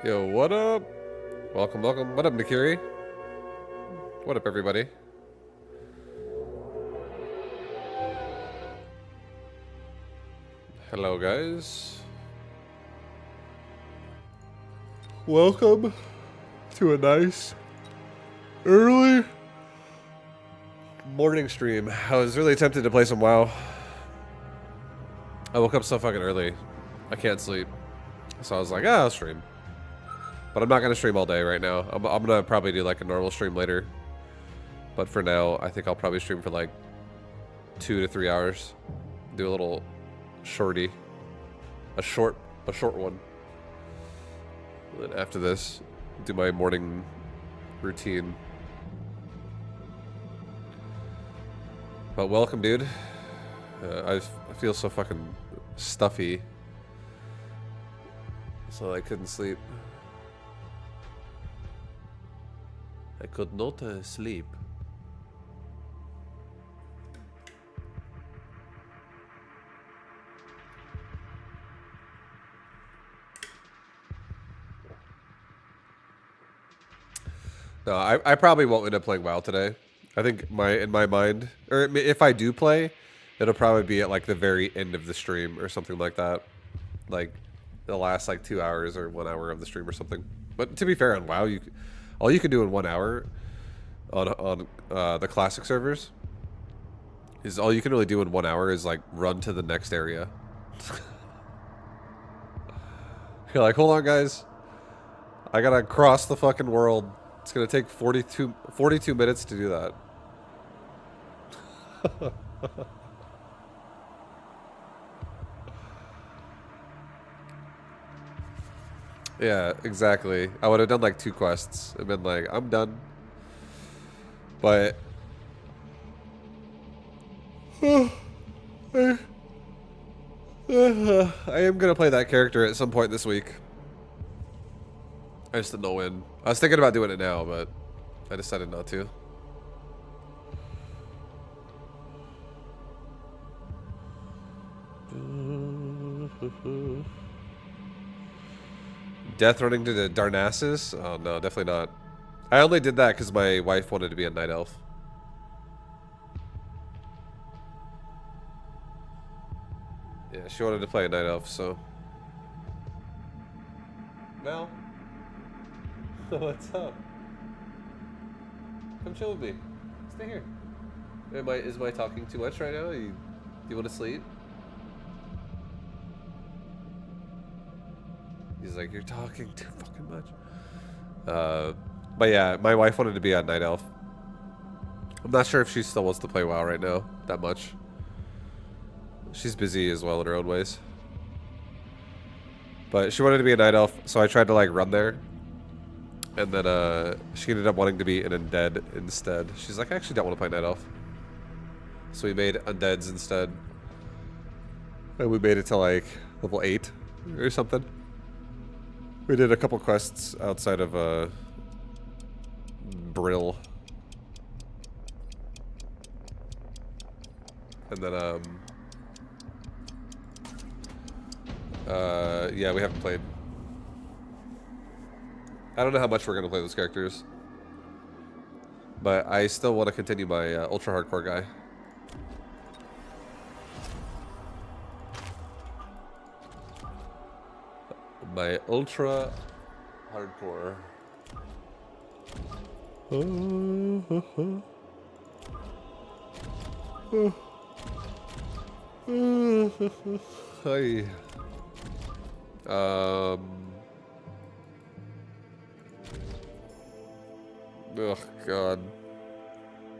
Yo, what up? Welcome, welcome. What up, Nakiri? What up, everybody? Hello, guys. Welcome to a nice early morning stream. I was really tempted to play some WoW. I woke up so fucking early. I can't sleep. So I was like, I'll stream. But I'm not going to stream all day right now. I'm going to probably do like a normal stream later. But for now, I think I'll probably stream for like 2 to 3 hours. Do a little shorty. A short one. And then after this, do my morning routine. But welcome, dude. I feel so fucking stuffy. So I couldn't sleep. I could not sleep. No, I probably won't end up playing WoW today. I think in my mind, or if I do play, it'll probably be at like the very end of the stream or something like that. Like the last like 2 hours or 1 hour of the stream or something. But to be fair, on WoW, all you can do in 1 hour on the classic servers is all you can really do in 1 hour is like run to the next area. You're like, hold on, guys. I gotta cross the fucking world. It's gonna take 42 minutes to do that. Yeah, exactly. I would have done like 2 quests and been like, I'm done. But I am gonna play that character at some point this week. I just didn't know when. I was thinking about doing it now, but I decided not to. Death running to the Darnassus? Oh no, definitely not. I only did that because my wife wanted to be a night elf. Yeah, she wanted to play a night elf, so. Mel? What's up? Come chill with me. Stay here. Is my talking too much right now? You want to sleep? He's like, you're talking too fucking much. But yeah, my wife wanted to be a night elf. I'm not sure if she still wants to play WoW right now that much. She's busy as well in her own ways. But she wanted to be a night elf, so I tried to like run there. And then she ended up wanting to be an undead instead. She's like, I actually don't want to play night elf. So we made undeads instead. And we made it to like level 8 or something. We did a couple quests outside of Brill. And then yeah, we haven't played. I don't know how much we're gonna play those characters, but I still want to continue my ultra hardcore guy. My ultra hardcore. Hi. Oh god.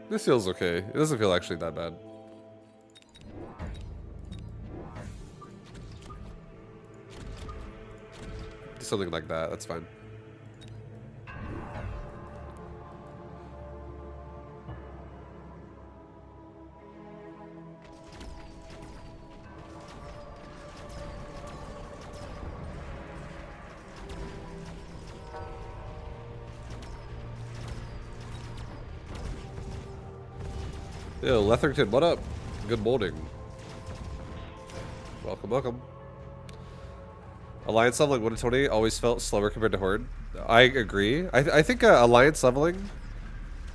This feels okay. It doesn't feel actually that bad. Something like that, that's fine. Yo, Letherington, what up? Good morning. Welcome, welcome. Alliance leveling 1 to 20 always felt slower compared to Horde. I agree. I think Alliance leveling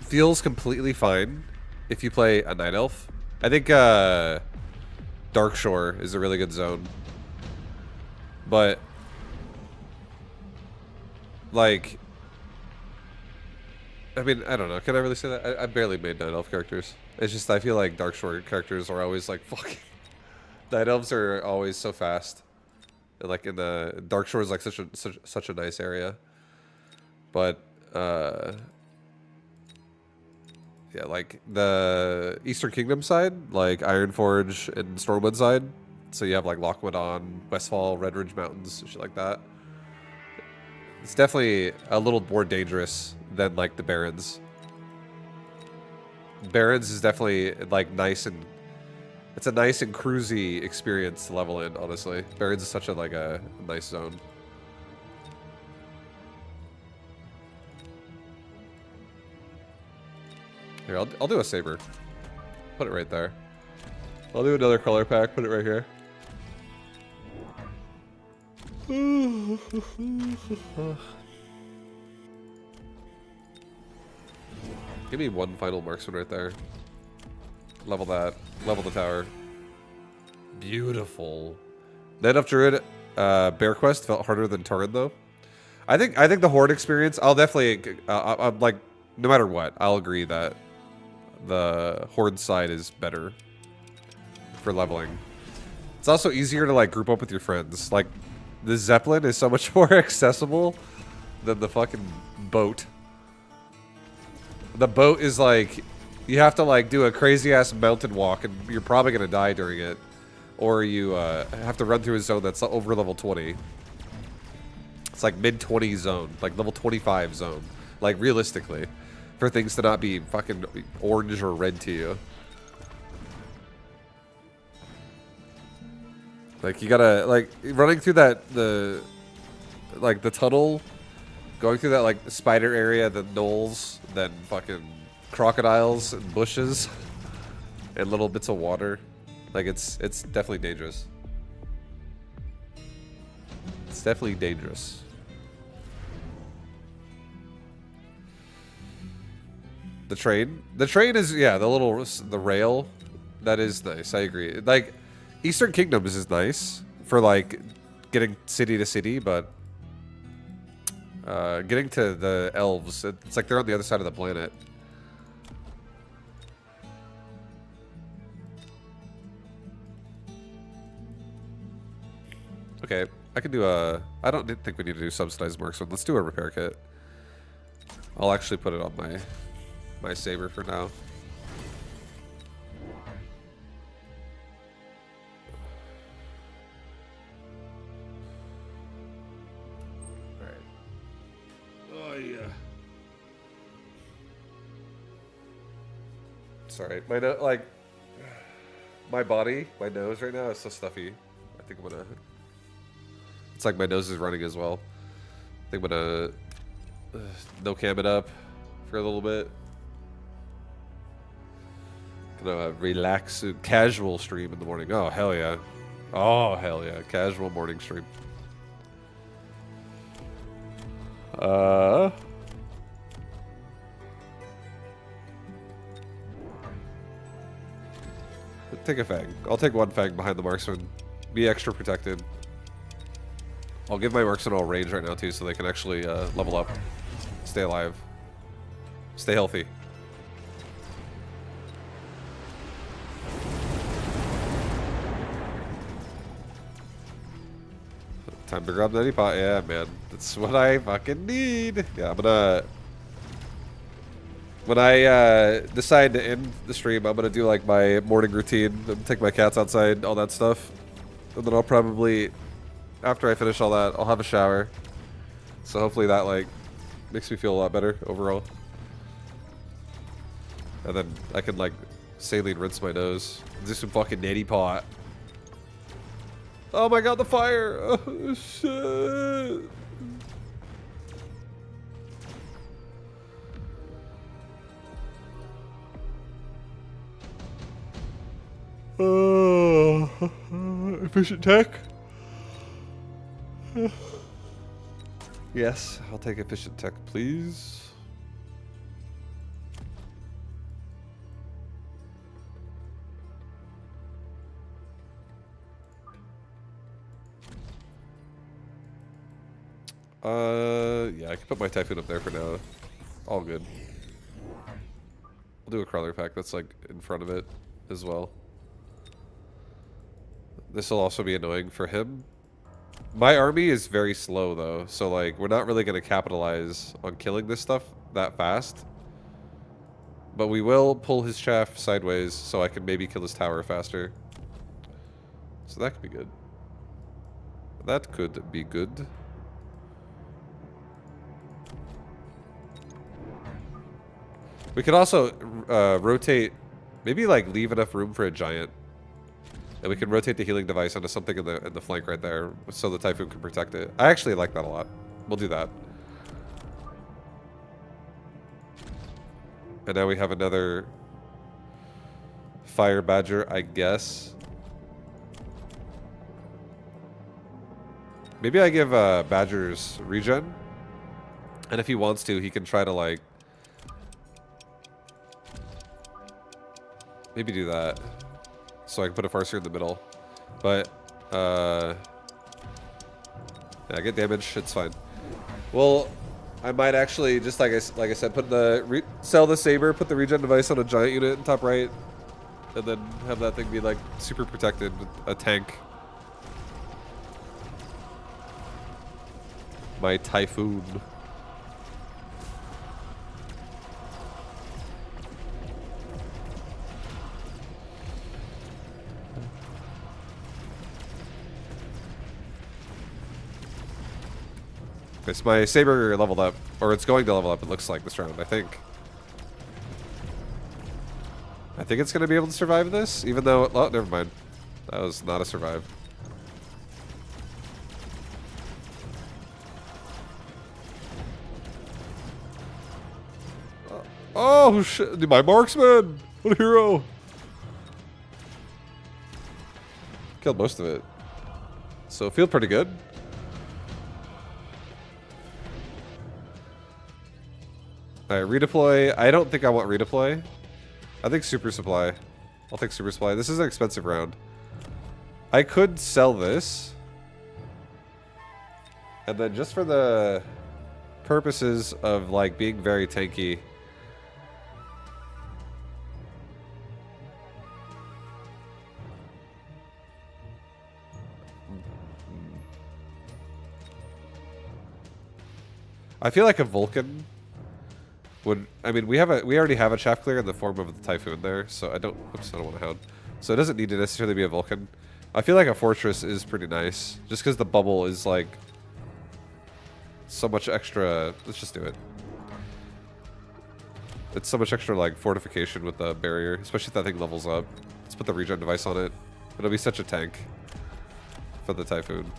feels completely fine if you play a Night Elf. I think Dark Shore is a really good zone. But, like, I mean, I don't know. Can I really say that? I barely made Night Elf characters. It's just, I feel like Dark Shore characters are always, like, fucking... Night Elves are always so fast. And, like, in the... Dark Shore is, like, such a nice area. But, yeah, like, the Eastern Kingdom side, like, Ironforge and Stormwood side. So you have, like, Lockwood on, Westfall, Red Ridge Mountains, shit like that. It's definitely a little more dangerous than, like, the Barrens. Barrens is definitely, like, nice and... It's a nice and cruisy experience to level in, honestly. Barrens is such a, like, a nice zone. Here, I'll do a Saber. Put it right there. I'll do another color pack, put it right here. Give me one final marksman right there. Level that. Level the tower. Beautiful. Night Elf Druid, Bear Quest felt harder than Turin though. I think the Horde experience. I'll definitely. I'm like, no matter what, I'll agree that the Horde side is better for leveling. It's also easier to like group up with your friends. Like, the Zeppelin is so much more accessible than the fucking boat. The boat is like, you have to like do a crazy ass mountain walk and you're probably gonna die during it. Or you have to run through a zone that's over level 20. It's like mid 20 zone, like level 25 zone. Like realistically, for things to not be fucking orange or red to you. Like, you gotta, like, running through that, the tunnel, going through that, like, spider area, the knolls, then fucking crocodiles and bushes, and little bits of water. Like, it's definitely dangerous. It's definitely dangerous. The train is, yeah, the rail, that is nice, I agree. Like, Eastern Kingdoms is nice for like getting city to city, but getting to the elves, it's like they're on the other side of the planet. Okay, I can do a... I don't think we need to do subsidized marksman. Let's do a repair kit. I'll actually put it on my saber for now. Sorry, my body, my nose right now is so stuffy. I think I'm gonna... It's like my nose is running as well. I think I'm gonna no cam it up for a little bit. Gonna relax, casual stream in the morning. Oh hell yeah! Oh hell yeah! Casual morning stream. Take a fang. I'll take one fang behind the marksman. Be extra protected. I'll give my marksman all range right now too, so they can actually level up, stay alive, stay healthy. Time to grab the pot. Yeah, man, that's what I fucking need. Yeah, I'm gonna. When I decide to end the stream, I'm gonna do like my morning routine, take my cats outside, all that stuff, and then I'll probably, after I finish all that, I'll have a shower. So hopefully that like makes me feel a lot better overall. And then I can like saline rinse my nose, do some fucking neti pot. Oh my god, the fire! Oh shit! Efficient tech. Yes, I'll take efficient tech, please. Yeah, I can put my Typhoon up there for now. All good. I'll do a crawler pack that's like in front of it as well. This will also be annoying for him. My army is very slow though, so like we're not really going to capitalize on killing this stuff that fast. But we will pull his chaff sideways so I can maybe kill his tower faster. So that could be good. That could be good. We could also rotate, maybe like leave enough room for a giant. And we can rotate the healing device onto something in the flank right there so the Typhoon can protect it. I actually like that a lot. We'll do that. And now we have another Fire Badger, I guess. Maybe I give Badgers regen. And if he wants to, he can try to like... Maybe do that. So I can put a Farseer in the middle. But, yeah, get damage. It's fine. Well, I might actually, just like I said, put the sell the Saber, put the regen device on a giant unit in top right, and then have that thing be like super protected with a tank. My Typhoon. It's my Saber leveled up, or it's going to level up, it looks like, this round, I think. I think it's going to be able to survive this, even though... Oh, never mind. That was not a survive. Oh, shit. My marksman! What a hero! Killed most of it. So, feel pretty good. Alright, redeploy. I don't think I want redeploy. I think super supply. I'll take super supply. This is an expensive round. I could sell this. And then just for the purposes of like being very tanky. I feel like a Vulcan would, I mean, we already have a chaff clear in the form of the Typhoon there, so I don't want to hound. So it doesn't need to necessarily be a Vulcan. I feel like a Fortress is pretty nice, just because the bubble is like so much extra. Let's just do it. It's so much extra like fortification with the barrier, especially if that thing levels up. Let's put the regen device on it. It'll be such a tank for the Typhoon.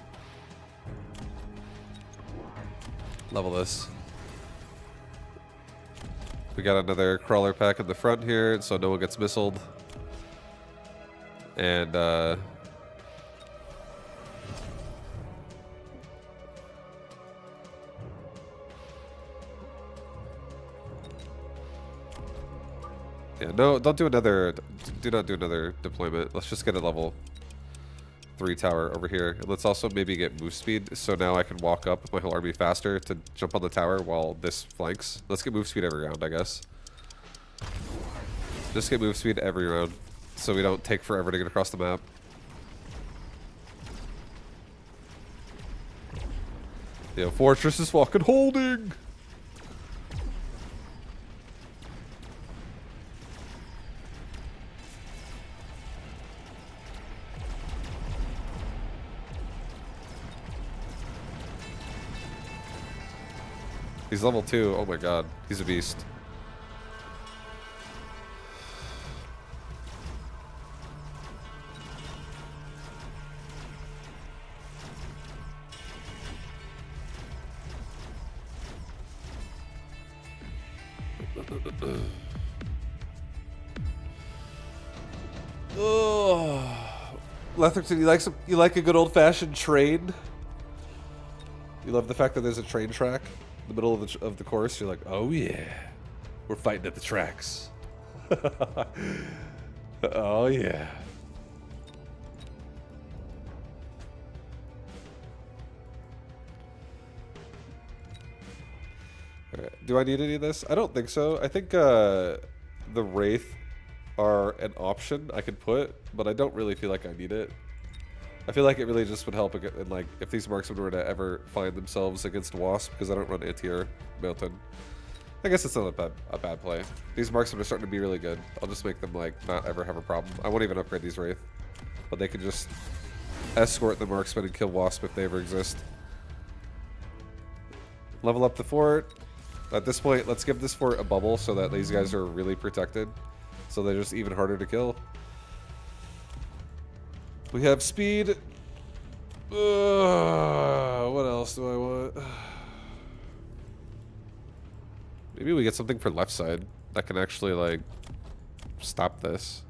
Level this. We got another crawler pack in the front here, so no one gets missiled. And yeah, no, don't do another. Do not do another deployment. Let's just get a level 3 tower over here. Let's also maybe get move speed, so now I can walk up with my whole army faster to jump on the tower while this flanks. Let's get move speed every round, I guess. Just get move speed every round, so we don't take forever to get across the map. Yeah, Fortress is fucking holding! He's level 2. Oh my god. He's a beast. Oh, Letherton, you like a good old-fashioned trade? You love the fact that there's a train track in the middle of the course. You're like, oh yeah, we're fighting at the tracks. Oh yeah. Alright, do I need any of this? I don't think so. I think the Wraith are an option I could put, but I don't really feel like I need it. I feel like it really just would help in, like, if these marksmen were to ever find themselves against Wasp, because I don't run anti-air mountain. I guess it's not a bad play. These marksmen are starting to be really good. I'll just make them, like, not ever have a problem. I won't even upgrade these Wraith. But they can just escort the marksmen and kill Wasp if they ever exist. Level up the fort. At this point, let's give this fort a bubble so that these guys are really protected. So they're just even harder to kill. We have speed. What else do I want? Maybe we get something for left side that can actually, like, stop this.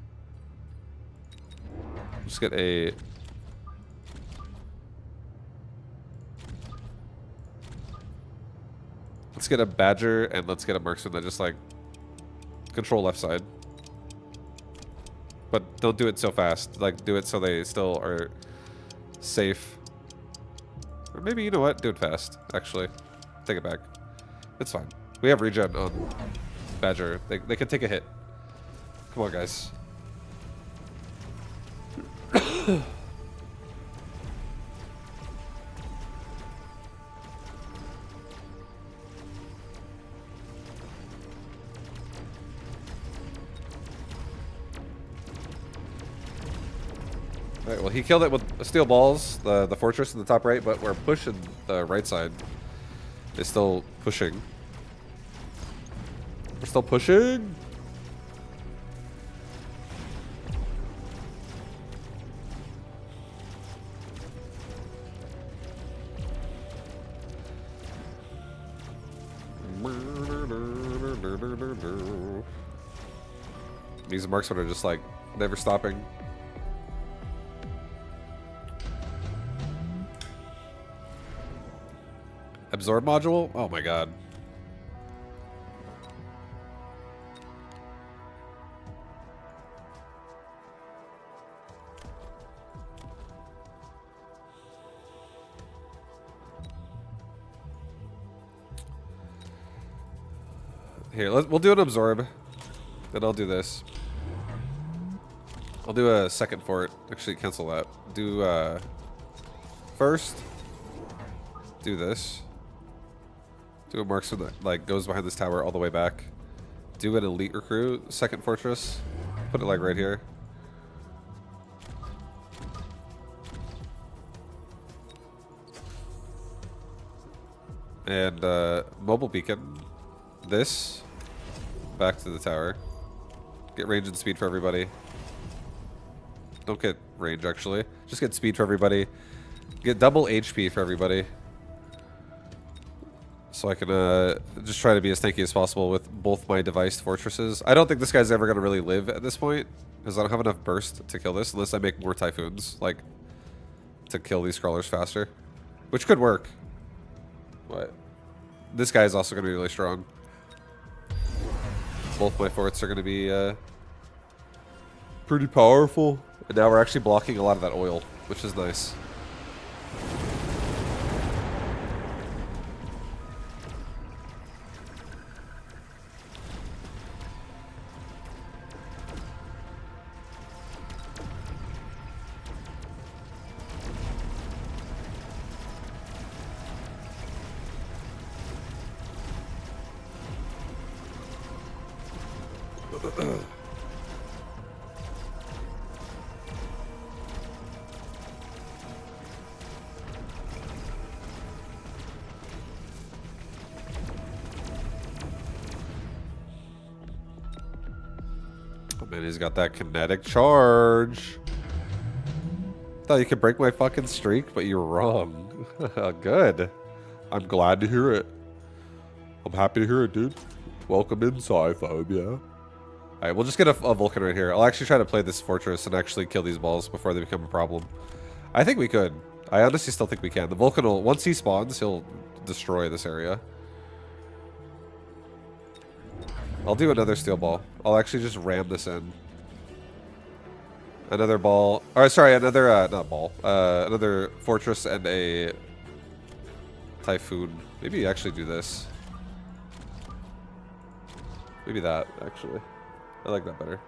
Just get a... Let's get a Badger and let's get a Marksman that just, like, control left side. But don't do it so fast. Like, do it so they still are safe. Or maybe, you know what? Do it fast, actually. Take it back. It's fine. We have regen on Badger. They can take a hit. Come on, guys. Alright, well, he killed it with steel balls, the fortress in the top right, but we're pushing the right side. It's still pushing. We're still pushing. These marksmen are just like never stopping. Absorb module? Oh my god. Here, we'll do an absorb. Then I'll do this. I'll do a second fort. Actually, cancel that. Do first. Do this. Do a marksman that like goes behind this tower all the way back. Do an elite recruit, second fortress. Put it like right here. And mobile beacon. This. Back to the tower. Get range and speed for everybody. Don't get range actually. Just get speed for everybody. Get double HP for everybody. So I can just try to be as tanky as possible with both my devised fortresses. I don't think this guy's ever going to really live at this point, because I don't have enough burst to kill this, unless I make more Typhoons, like, to kill these crawlers faster. Which could work. But this guy is also going to be really strong. Both my forts are going to be pretty powerful. And now we're actually blocking a lot of that oil, which is nice. Oh man, he's got that kinetic charge. Thought you could break my fucking streak, but you're wrong. Good. I'm glad to hear it. I'm happy to hear it, dude. Welcome in, Sci-Phobia. Alright, we'll just get a Vulcan right here. I'll actually try to play this fortress and actually kill these balls before they become a problem. I think we could. I honestly still think we can. The Vulcan will, once he spawns, he'll destroy this area. I'll do another steel ball. I'll actually just ram this in. Another ball. Or sorry, another not ball. Another fortress and a typhoon. Maybe actually do this. Maybe that actually. I like that better.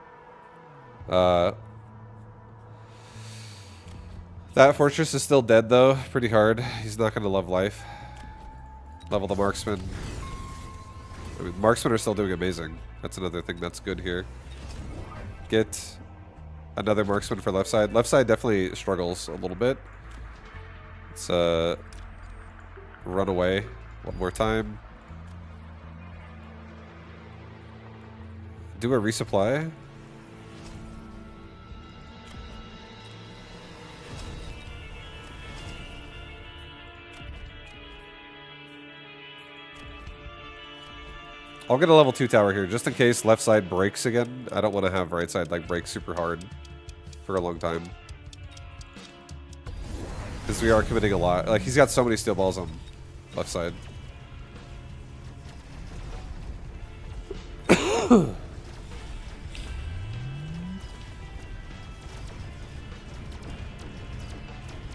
That fortress is still dead though. Pretty hard. He's not gonna love life. Level the marksman. I mean, marksmen are still doing amazing. That's another thing that's good here. Get another marksman for left side. Left side definitely struggles a little bit. Let's run away one more time. Do a resupply. I'll get a level 2 tower here, just in case left side breaks again. I don't want to have right side like break super hard for a long time. Because we are committing a lot. Like, he's got so many steel balls on left side.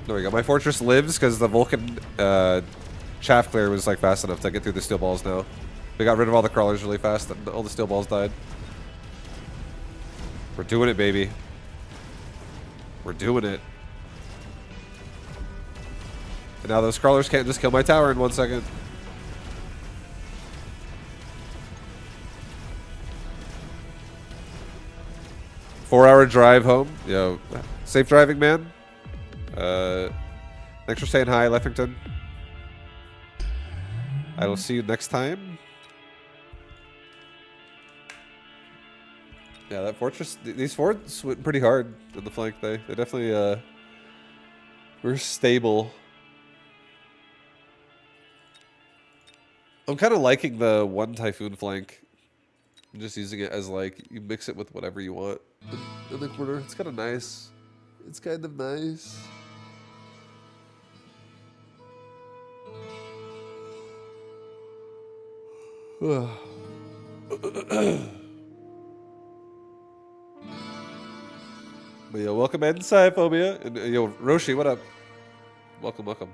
There we go. My fortress lives because the Vulcan chaff clear was like fast enough to get through the steel balls now. We got rid of all the crawlers really fast and all the steel balls died. We're doing it, baby. We're doing it. And now those crawlers can't just kill my tower in 1 second. Four-hour drive home. Yo, safe driving, man. Thanks for saying hi, Leffington. I will see you next time. Yeah, that fortress. These forts went pretty hard in the flank. They definitely were stable. I'm kind of liking the one typhoon flank. I'm just using it as like you mix it with whatever you want in the corner. It's kind of nice. It's kind of nice. But yo, welcome in, Sci-Phobia. And yo, Roshi, what up? Welcome, welcome.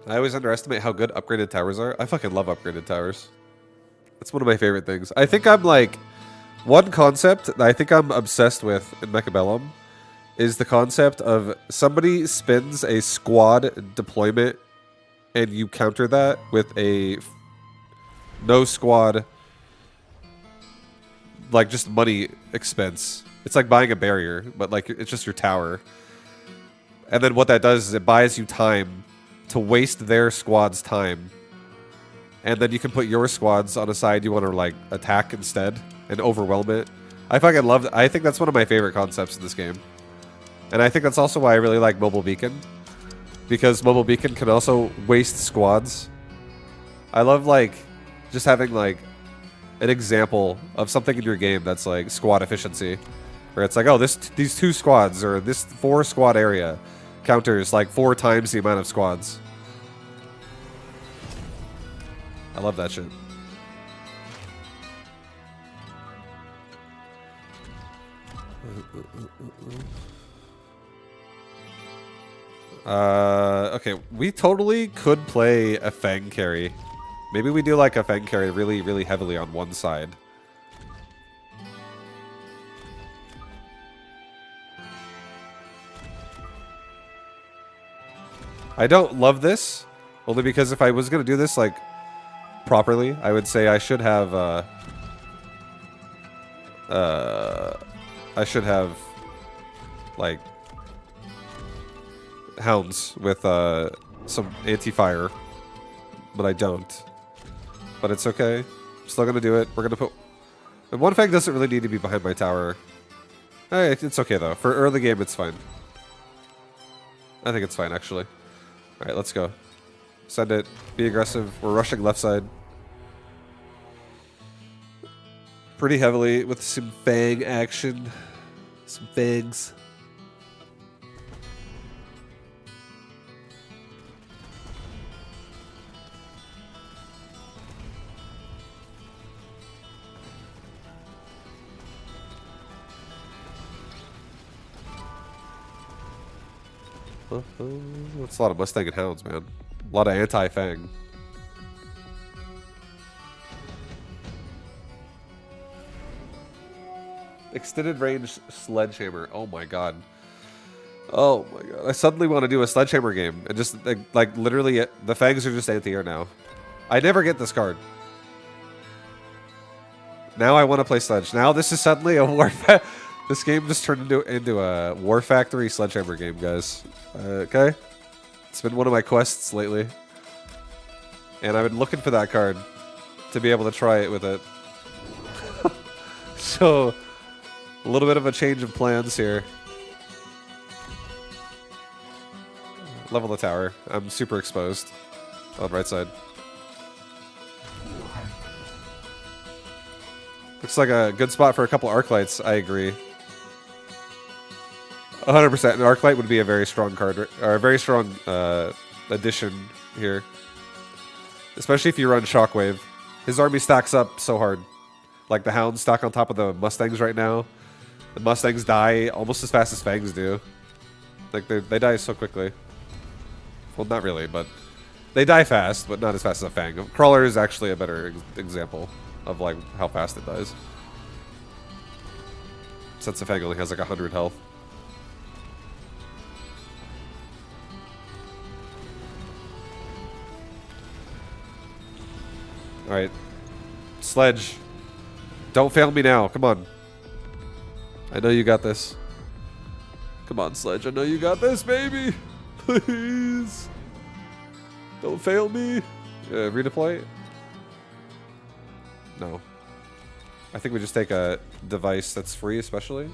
I always underestimate how good upgraded towers are. I fucking love upgraded towers. That's one of my favorite things. I think I'm like... One concept that I think I'm obsessed with in Mechabellum is the concept of somebody spins a squad deployment and you counter that with a no squad, like just money expense. It's like buying a barrier, but like it's just your tower. And then what that does is it buys you time to waste their squad's time. And then you can put your squads on a side you want to like attack instead and overwhelm it. I fucking love it. I think that's one of my favorite concepts in this game. And I think that's also why I really like Mobile Beacon. Because Mobile Beacon can also waste squads. I love like just having like an example of something in your game that's like squad efficiency. Where it's like, oh, these 2 squads or this 4 squad area counters like 4 times the amount of squads. I love that shit. Okay, we totally could play a Fang carry. Maybe we do like a Fang carry really, really heavily on one side. I don't love this, only because if I was gonna do this like properly, I would say I should have like hounds with some anti-fire, but I don't. But it's okay. I'm still gonna do it. We're gonna put. And one Fang doesn't really need to be behind my tower. Hey, it's okay though. For early game, it's fine. I think it's fine actually. All right, let's go. Send it. Be aggressive. We're rushing left side. Pretty heavily with some Fang action. Some Fangs. That's a lot of Mustang and Hounds, man. A lot of anti-Fang. Extended range sledgehammer. Oh my god. Oh my god. I suddenly want to do a sledgehammer game. And just, like literally, the Fangs are just anti-air now. I never get this card. Now I want to play Sledge. Now this is suddenly a war. This game just turned into a War Factory Sledgehammer game, guys. Okay? It's been one of my quests lately. And I've been looking for that card to be able to try it with it. So, a little bit of a change of plans here. Level the tower. I'm super exposed on right side. Looks like a good spot for a couple arc lights. I agree. 100%. An arc light would be a very strong card, or a very strong addition here. Especially if you run Shockwave. His army stacks up so hard. Like the Hounds stack on top of the Mustangs right now. The Mustangs die almost as fast as Fangs do. Like they die so quickly. Well, not really, but they die fast, but not as fast as a Fang. Crawler is actually a better example of like how fast it dies. Since the Fang only has like 100 health. Alright. Sledge. Don't fail me now. Come on. I know you got this. Come on, Sledge. I know you got this, baby. Please. Don't fail me. Redeploy? No. I think we just take a device that's free, especially.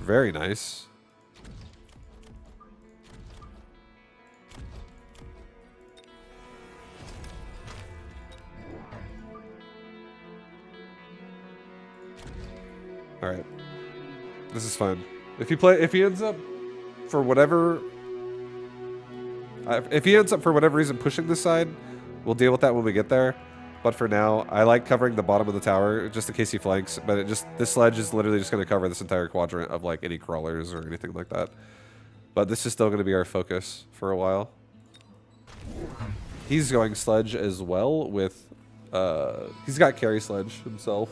Very nice. All right. This is fun. If he ends up for whatever reason pushing this side, we'll deal with that when we get there. But for now, I like covering the bottom of the tower just in case he flanks. But this sledge is literally just going to cover this entire quadrant of like any crawlers or anything like that. But this is still going to be our focus for a while. He's going sledge as well with he's got carry sledge himself.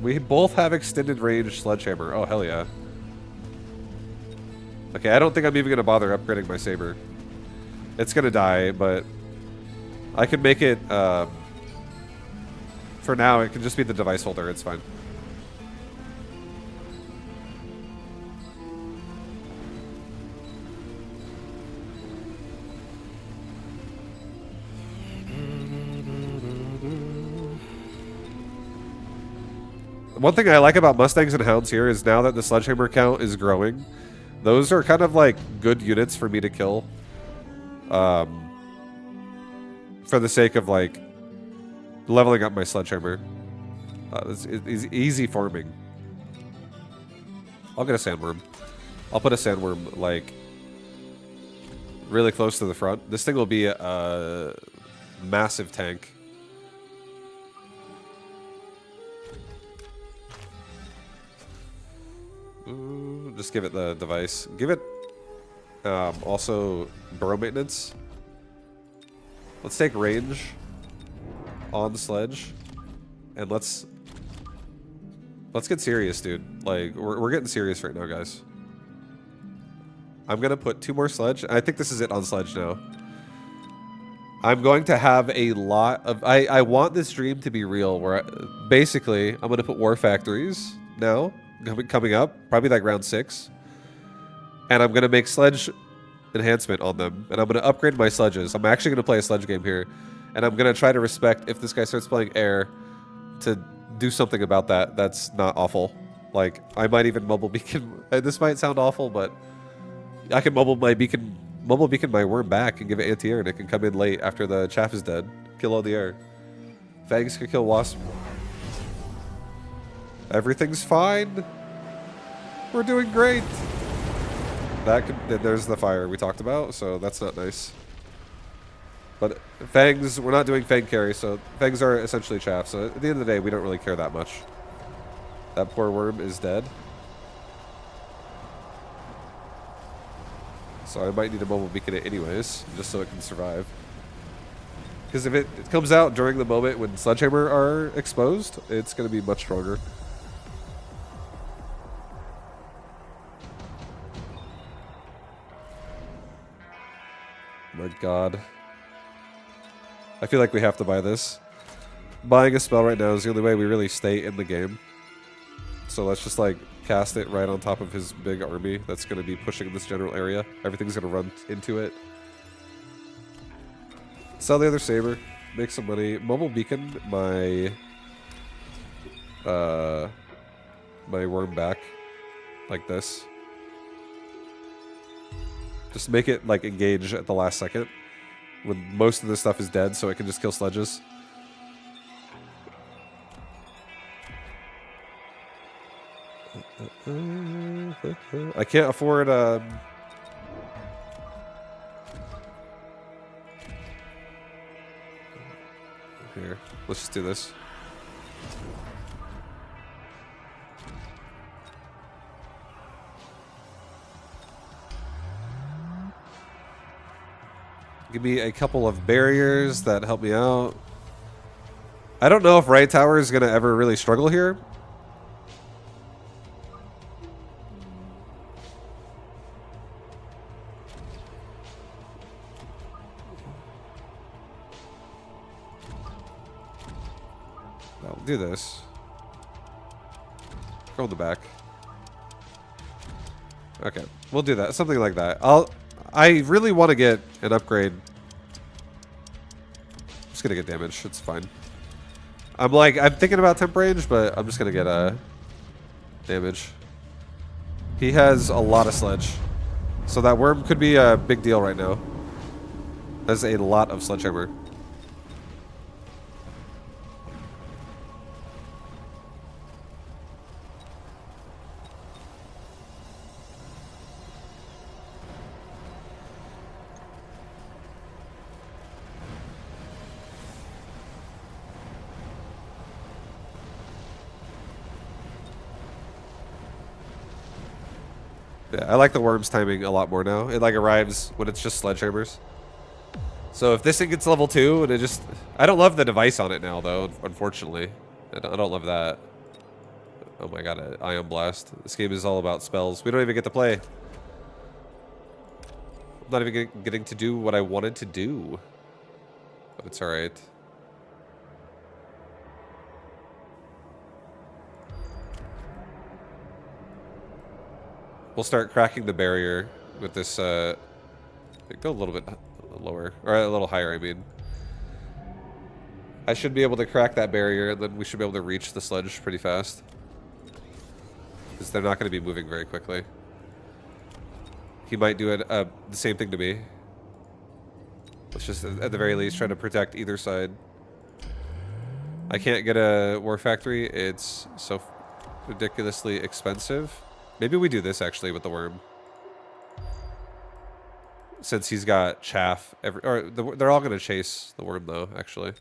We both have extended range sledgehammer. Oh hell yeah. Okay, I don't think I'm even going to bother upgrading my saber. It's going to die, but I can make it, for now, it can just be the device holder. It's fine. One thing I like about Mustangs and Hounds here is now that the sledgehammer count is growing, those are kind of like good units for me to kill. For the sake of like leveling up my sledgehammer. It's easy farming. I'll get a sandworm. I'll put a sandworm like really close to the front. This thing will be a massive tank. Ooh, just give it the device. Give it also burrow maintenance. Let's take range on sledge, and let's get serious, dude. Like we're getting serious right now, guys. I'm gonna put 2 more sledge. I think this is it on sledge now. I'm going to have a lot of. I want this dream to be real. Where basically I'm gonna put war factories now coming up, probably like round 6, and I'm gonna make sledge enhancement on them, and I'm going to upgrade my sledges. I'm actually going to play a sledge game here, and I'm going to try to respect if this guy starts playing air to do something about that that's not awful. Like, I might even mobile beacon. This might sound awful, but I can mobile beacon my worm back and give it anti-air, and it can come in late after the chaff is dead. Kill all the air. Fangs can kill wasp. Everything's fine. We're doing great. There's the fire we talked about, so that's not nice. But Fangs, we're not doing Fang carry, so Fangs are essentially chaff, so at the end of the day, we don't really care that much. That poor worm is dead. So I might need to mobile beacon it anyways, just so it can survive. Because if it comes out during the moment when Sledgehammer are exposed, it's going to be much stronger. My god. I feel like we have to buy this. Buying a spell right now is the only way we really stay in the game. So let's just like cast it right on top of his big army that's going to be pushing this general area. Everything's going to run into it. Sell the other saber. Make some money. Mobile beacon my my worm back like this. Just make it like engage at the last second when most of this stuff is dead, so it can just kill sledges. I can't afford here, let's just do this. Give me a couple of barriers that help me out. I don't know if right tower is going to ever really struggle here. I'll do this. Go in the back. Okay, we'll do that. Something like that. I really want to get an upgrade. I'm just gonna get damage. It's fine. I'm thinking about temp range, but I'm just gonna get damage. He has a lot of sledge, so that worm could be a big deal right now. That's a lot of sledgehammer. Yeah, I like the worm's timing a lot more now. It like arrives when it's just sledgehammers. So if this thing gets level 2 and it just... I don't love the device on it now though, unfortunately. I don't love that. Oh my god, Ion Blast. This game is all about spells. We don't even get to play. I'm not even getting to do what I wanted to do. But it's alright. We'll start cracking the barrier with this, go a little bit lower, or a little higher, I mean. I should be able to crack that barrier, and then we should be able to reach the sledge pretty fast. Because they're not going to be moving very quickly. He might do it, the same thing to me. Let's just, at the very least, try to protect either side. I can't get a War Factory. It's so ridiculously expensive. Maybe we do this actually with the worm. Since he's got chaff, they're all going to chase the worm though, actually.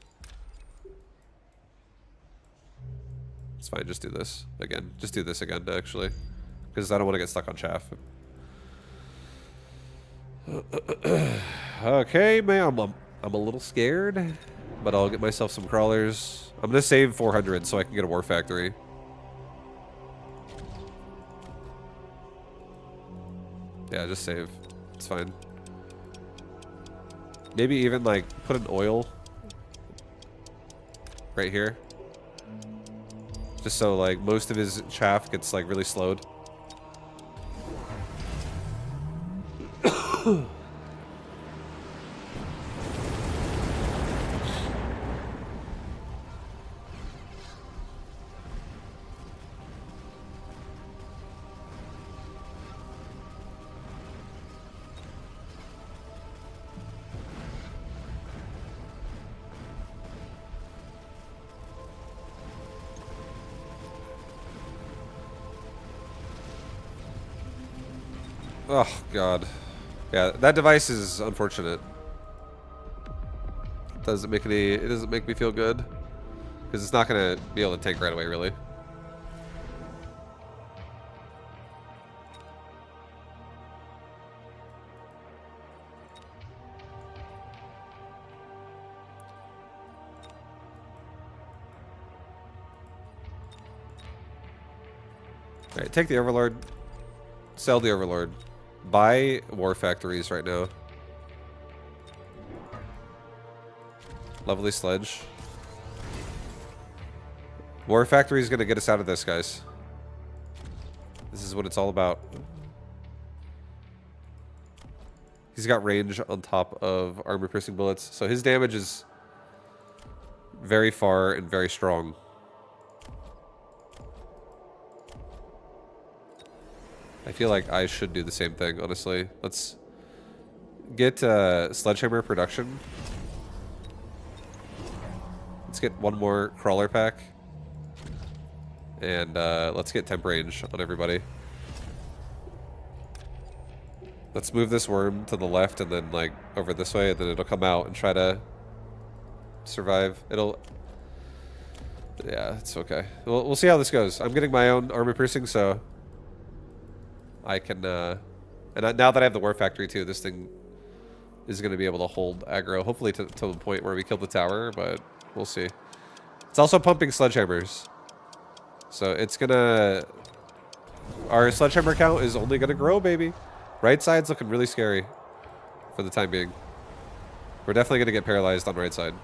It's fine, just do this again. Just do this again, actually. Because I don't want to get stuck on chaff. Okay, man, I'm a little scared. But I'll get myself some crawlers. I'm going to save 400 so I can get a War Factory. Yeah, just save. It's fine. Maybe even like put an oil right here. Just so like most of his chaff gets like really slowed. Oh god. Yeah, that device is unfortunate. It doesn't make me feel good. Because it's not gonna be able to tank right away, really. Alright, take the Overlord. Sell the Overlord. Buy War Factories right now. Lovely Sledge. War Factory is going to get us out of this, guys. This is what it's all about. He's got range on top of armor-piercing bullets, so his damage is very far and very strong. I feel like I should do the same thing, honestly. Let's get Sledgehammer production. Let's get one more crawler pack. And let's get temp range on everybody. Let's move this worm to the left and then like over this way, and then it'll come out and try to survive. It'll... Yeah, it's okay. We'll see how this goes. I'm getting my own armor piercing, so I can... And now that I have the War Factory too, this thing is going to be able to hold aggro. Hopefully to the point where we kill the tower, but we'll see. It's also pumping sledgehammers. So it's gonna... Our sledgehammer count is only gonna grow, baby. Right side's looking really scary for the time being. We're definitely gonna get paralyzed on right side.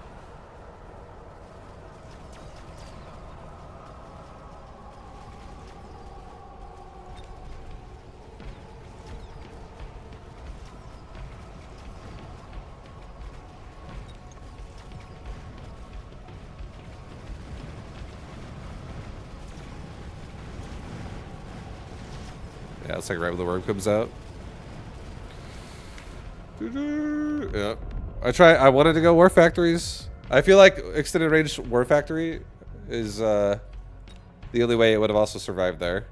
Yeah, it's like right when the worm comes out. Yeah. I wanted to go War Factories. I feel like extended range War Factory is the only way it would have also survived there.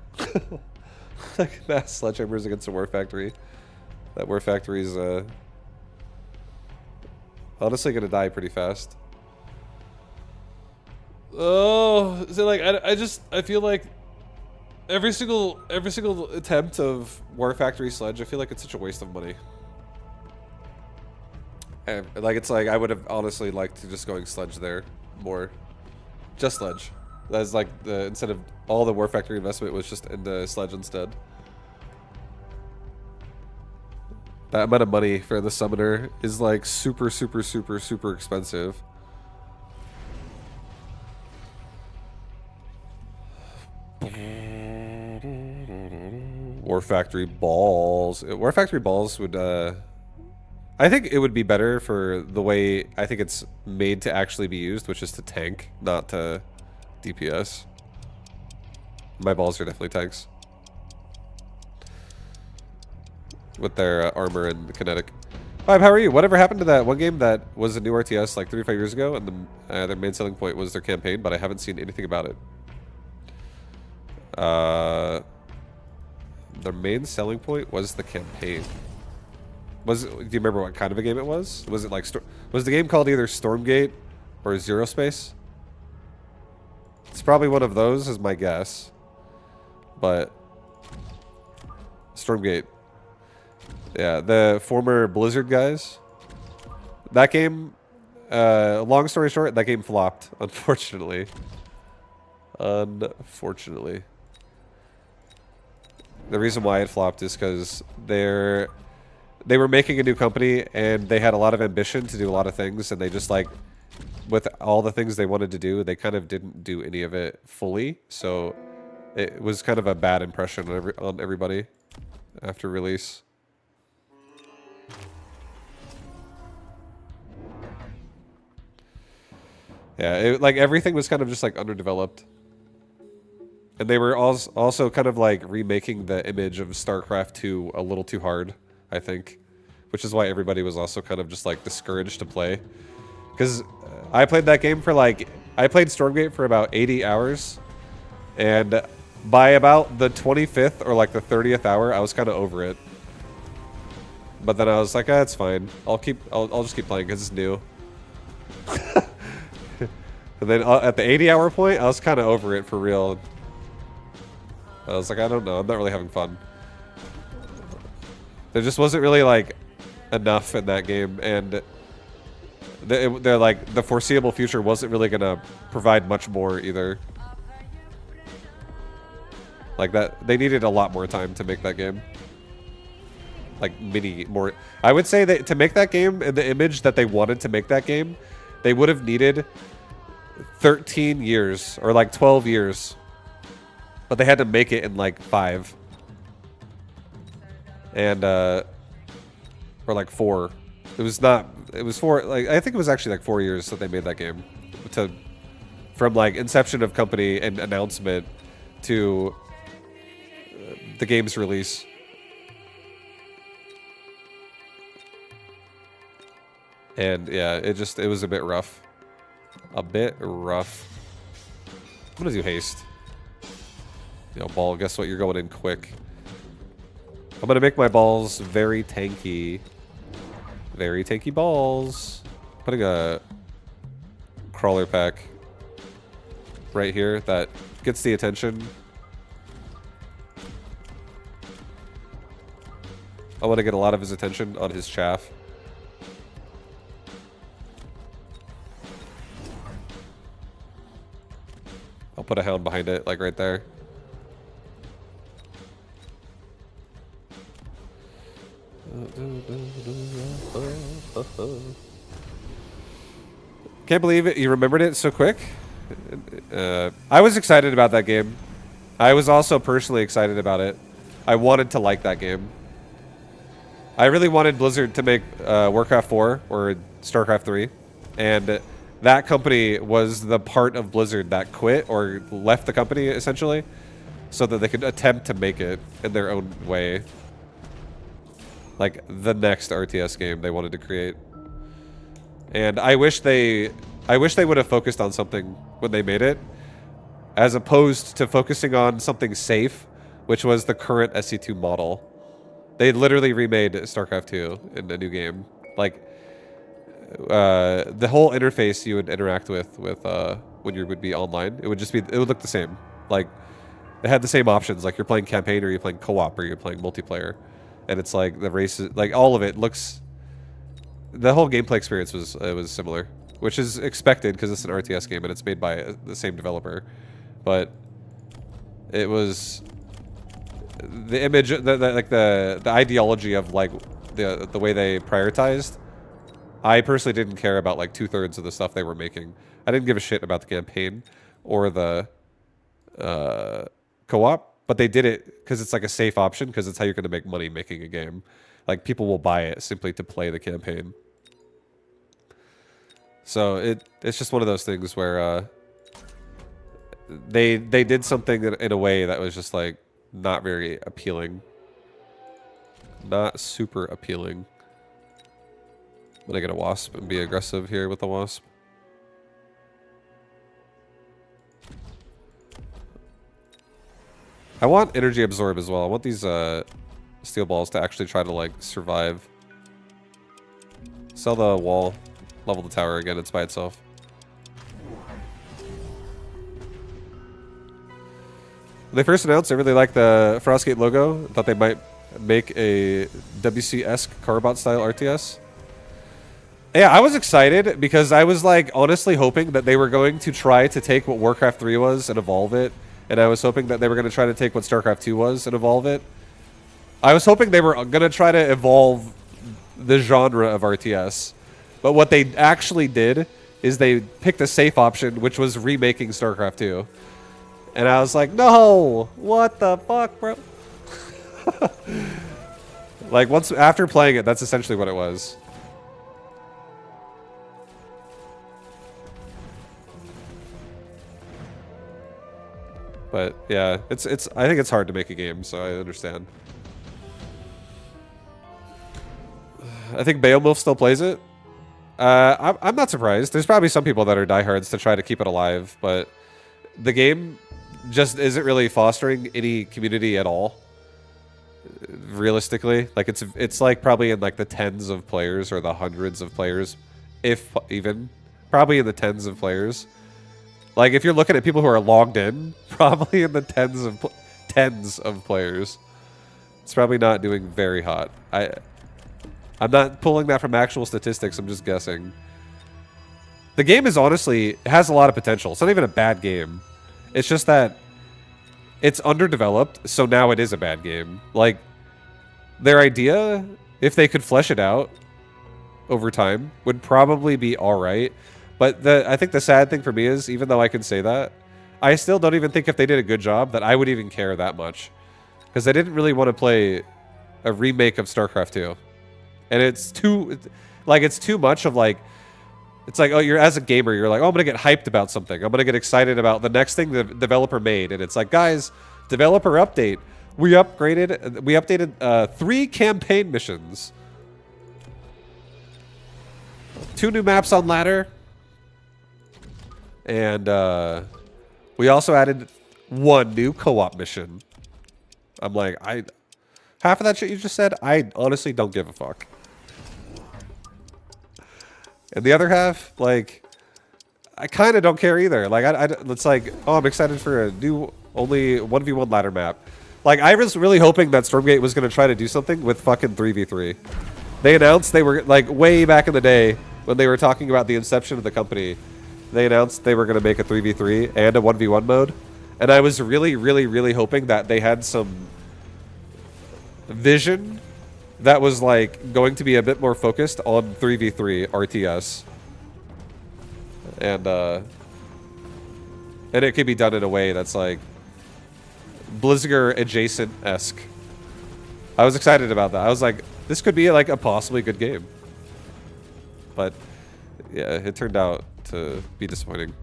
Like mass sledgehammers against a War Factory. That War Factory is honestly gonna die pretty fast. Oh, so like I feel like every single attempt of War Factory Sledge, I feel like it's such a waste of money. And like it's like I would have honestly liked to just going Sledge there more. Just Sledge. That's like the instead of all the War Factory investment was just into Sledge instead. That amount of money for the summoner is like super expensive. War Factory balls. War Factory balls would I think it would be better for the way I think it's made to actually be used, which is to tank, not to DPS. My balls are definitely tanks. With their armor and kinetic. Hi, how are you? Whatever happened to that one game that was a new RTS like 3 or 5 years ago, and their main selling point was their campaign, but I haven't seen anything about it. Their main selling point was the campaign. Do you remember what kind of a game it was? Was it like was the game called either Stormgate or Zero Space? It's probably one of those, is my guess. But Stormgate, yeah, the former Blizzard guys. That game, long story short, that game flopped, unfortunately. Unfortunately. The reason why it flopped is because they were making a new company and they had a lot of ambition to do a lot of things, and they just like, with all the things they wanted to do, they kind of didn't do any of it fully. So it was kind of a bad impression on everybody after release. Yeah, like everything was kind of just like underdeveloped. And they were also kind of like remaking the image of StarCraft 2 a little too hard, I think. Which is why everybody was also kind of just like discouraged to play. Because I played that game for like... I played Stormgate for about 80 hours. And by about the 25th or like the 30th hour, I was kind of over it. But then I was like, it's fine. I'll just keep playing because it's new. And then at the 80-hour point, I was kind of over it for real. I was like, I don't know. I'm not really having fun. There just wasn't really like enough in that game, and they're like the foreseeable future wasn't really gonna provide much more either. Like that, they needed a lot more time to make that game. Like more. I would say that to make that game in the image that they wanted to make that game, they would have needed 13 years or like 12 years. But they had to make it in like 5. And, or like 4. It was 4, like, I think it was actually like 4 years that they made that game. From like inception of company and announcement to the game's release. And yeah, it was a bit rough. A bit rough. I'm gonna do haste. Yo, ball, guess what? You're going in quick. I'm gonna make my balls very tanky. Very tanky balls. Putting a crawler pack right here that gets the attention. I want to get a lot of his attention on his chaff. I'll put a hound behind it, like right there. Can't believe it. You remembered it so quick. I was excited about that game. I was also personally excited about it. I wanted to like that game. I really wanted Blizzard to make Warcraft 4 or StarCraft 3. And that company was the part of Blizzard that quit or left the company, essentially, so that they could attempt to make it in their own way. Like the next RTS game they wanted to create. And I wish they would have focused on something when they made it, as opposed to focusing on something safe, which was the current SC2 model. They literally remade StarCraft 2 in a new game. Like, the whole interface you would interact with when you would be online, it would look the same. Like, it had the same options. Like, you're playing campaign, or you're playing co-op, or you're playing multiplayer, and it's like the races, like all of it looks. The whole gameplay experience was similar, which is expected because it's an RTS game and it's made by the same developer. But it was the image, the ideology of like the way they prioritized. I personally didn't care about like 2/3 of the stuff they were making. I didn't give a shit about the campaign or the co-op, but they did it because it's like a safe option, because it's how you're going to make money making a game. Like, people will buy it simply to play the campaign. So it's just one of those things where they did something in a way that was just like not very appealing. Not super appealing. I'm gonna get a wasp and be aggressive here with the wasp. I want energy absorb as well. I want these steel balls to actually try to like survive. Sell the wall. Level the tower again. It's by itself. When they first announced, I really liked the Frostgate logo. I thought they might make a WC-esque Carbot style RTS. Yeah, I was excited because I was like honestly hoping that they were going to try to take what Warcraft 3 was and evolve it. And I was hoping that they were going to try to take what StarCraft 2 was and evolve it. I was hoping they were going to try to evolve the genre of RTS. But what they actually did is they picked a safe option, which was remaking StarCraft 2. And I was like, no! What the fuck, bro? Like, after playing it, that's essentially what it was. But yeah, I think it's hard to make a game, so I understand. I think Beowulf still plays it. I'm not surprised. There's probably some people that are diehards to try to keep it alive, but the game just isn't really fostering any community at all. Realistically, like it's like probably in like the tens of players or the hundreds of players, if even, probably in the tens of players. Like, if you're looking at people who are logged in, probably in the tens of players. It's probably not doing very hot. I'm not pulling that from actual statistics. I'm just guessing. The game is honestly has a lot of potential. It's not even a bad game. It's just that it's underdeveloped, so now it is a bad game. Like, their idea, if they could flesh it out over time, would probably be all right. But I think the sad thing for me is, even though I can say that, I still don't even think if they did a good job that I would even care that much. Because I didn't really want to play a remake of StarCraft 2. And it's too much of like, it's like, oh, you're as a gamer, you're like, oh, I'm going to get hyped about something. I'm going to get excited about the next thing the developer made. And it's like, guys, developer update. We updated 3 campaign missions. 2 new maps on ladder. And we also added 1 new co-op mission. I'm like, half of that shit you just said, I honestly don't give a fuck. And the other half, like, I kind of don't care either. Like, it's like, oh, I'm excited for a new only 1v1 ladder map. Like, I was really hoping that Stormgate was going to try to do something with fucking 3v3. They announced they were, like, way back in the day when they were talking about the inception of the company, they announced they were going to make a 3v3 and a 1v1 mode. And I was really, really, really hoping that they had some vision that was like going to be a bit more focused on 3v3 RTS. And it could be done in a way that's like Blizzard adjacent-esque. I was excited about that. I was like, this could be like a possibly good game. But yeah, it turned out to be disappointing.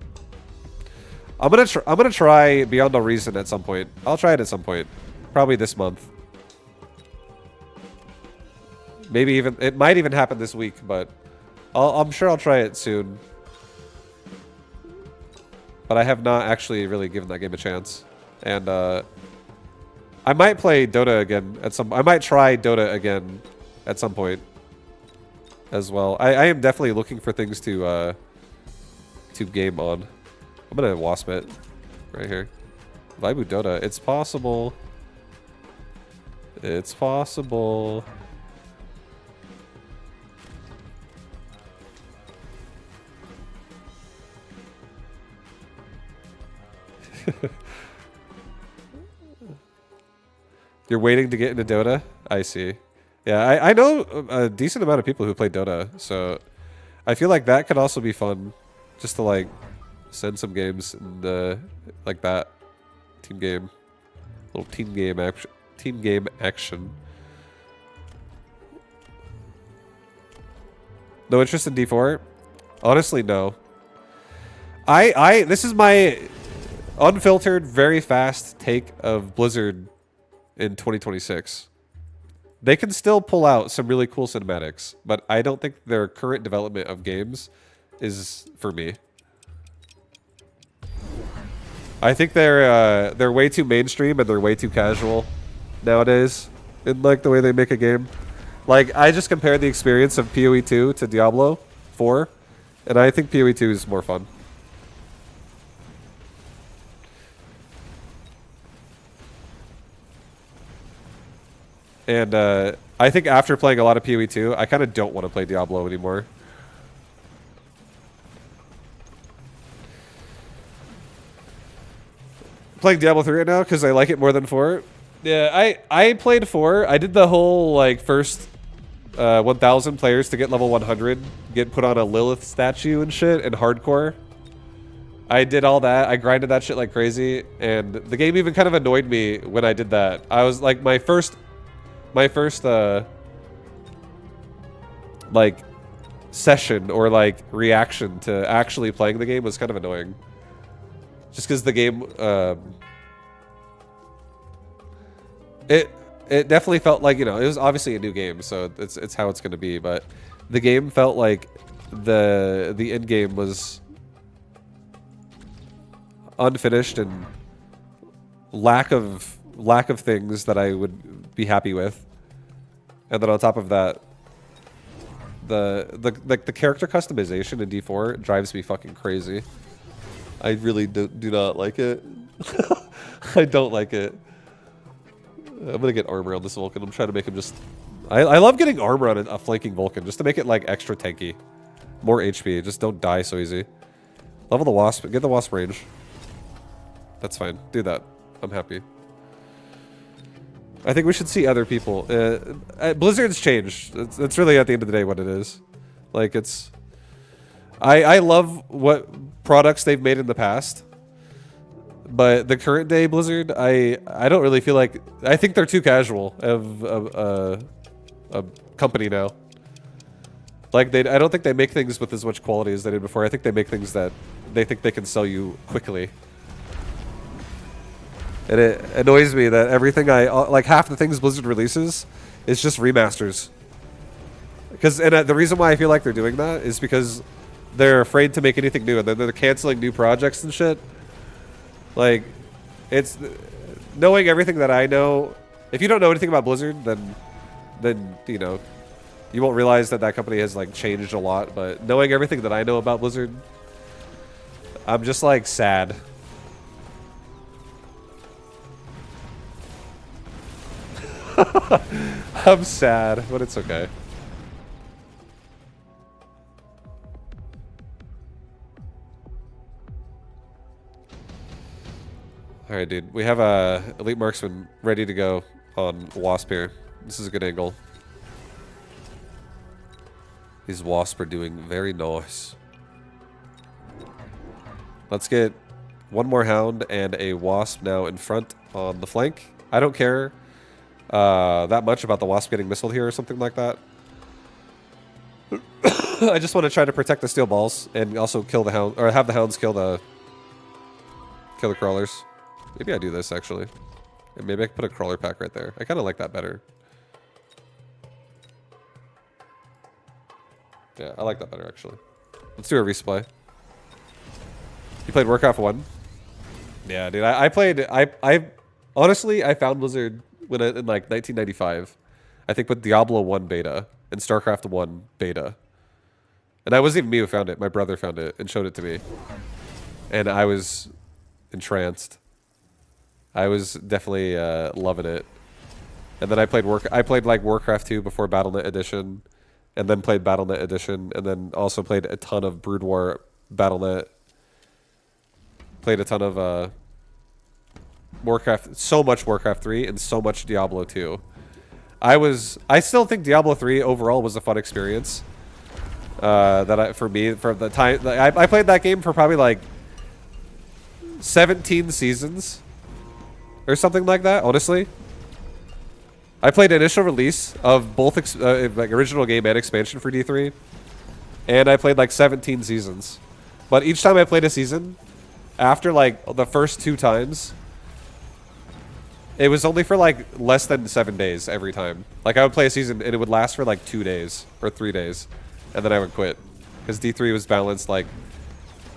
I'm gonna try Beyond No Reason at some point. I'll try it at some point, probably this month. Maybe even it might even happen this week, but I'm sure I'll try it soon. But I have not actually really given that game a chance, and I might play Dota again at some. I might try Dota again at some point as well. I am definitely looking for things to game on. I'm gonna wasp it right here. Vaibu Dota. It's possible. It's possible. You're waiting to get into Dota? I see. Yeah, I know a decent amount of people who play Dota, so I feel like that could also be fun, just to like send some games and like that team game, little team game action. No interest in D4? Honestly, no. This is my unfiltered, very fast take of Blizzard in 2026. They can still pull out some really cool cinematics, but I don't think their current development of games is for me. I think they're way too mainstream and they're way too casual nowadays in like the way they make a game. Like, I just compared the experience of PoE 2 to Diablo 4, and I think PoE 2 is more fun. And I think after playing a lot of PoE 2, I kind of don't want to play Diablo anymore. Playing Diablo 3 right now because I like it more than 4. Yeah, I played 4. I did the whole like first 1,000 players to get level 100, get put on a Lilith statue and shit in hardcore. I did all that. I grinded that shit like crazy, and the game even kind of annoyed me when I did that. I was like, my first like session or like reaction to actually playing the game was kind of annoying. Just because the game, it definitely felt like, you know, it was obviously a new game, so it's how it's going to be. But the game felt like the end game was unfinished and lack of things that I would be happy with. And then on top of that, the character customization in D4 drives me fucking crazy. I really do not like it. I don't like it. I'm gonna get armor on this Vulcan. I'm trying to make him just... I love getting armor on a flanking Vulcan, just to make it like extra tanky. More HP, just don't die so easy. Level the Wasp, get the Wasp range. That's fine, do that. I'm happy. I think we should see other people. Blizzard's changed. It's really at the end of the day what it is. Like it's. I love what products they've made in the past, but the current day Blizzard, I don't really feel like. I think they're too casual of a company now. Like I don't think they make things with as much quality as they did before. I think they make things that they think they can sell you quickly. And it annoys me that everything like half the things Blizzard releases is just remasters. The reason why I feel like they're doing that is because they're afraid to make anything new, and then they're canceling new projects and shit. Like, it's knowing everything that I know. If you don't know anything about Blizzard, then you know, you won't realize that that company has like changed a lot. But knowing everything that I know about Blizzard, I'm just like sad. I'm sad, but it's okay. Alright, dude. We have a Elite Marksman ready to go on Wasp here. This is a good angle. These Wasps are doing very nice. Let's get one more Hound and a Wasp now in front on the flank. I don't care that much about the Wasp getting missiled here or something like that. I just want to try to protect the steel balls and also kill the Hound, or have the Hounds kill the crawlers. Maybe I do this actually. And maybe I can put a crawler pack right there. I kind of like that better. Yeah, I like that better actually. Let's do a resupply. You played Warcraft 1? Yeah, dude. I honestly I found Blizzard in like 1995. I think with Diablo 1 beta and StarCraft 1 beta. And that wasn't even me who found it. My brother found it and showed it to me. And I was entranced. I was definitely loving it. And then I played like Warcraft 2 before Battle.net Edition, and then played Battle.net Edition, and then also played a ton of Brood War Battle.net. Played a ton of Warcraft, so much Warcraft 3 and so much Diablo 2. I still think Diablo 3 overall was a fun experience. For the time I played that game for probably like 17 seasons or something like that. Honestly, I played initial release of both like original game and expansion for D3, and I played like 17 seasons. But each time I played a season, after like the first 2 times, it was only for like less than 7 days every time. Like I would play a season and it would last for like 2 days or 3 days, and then I would quit because D3 was balanced. Like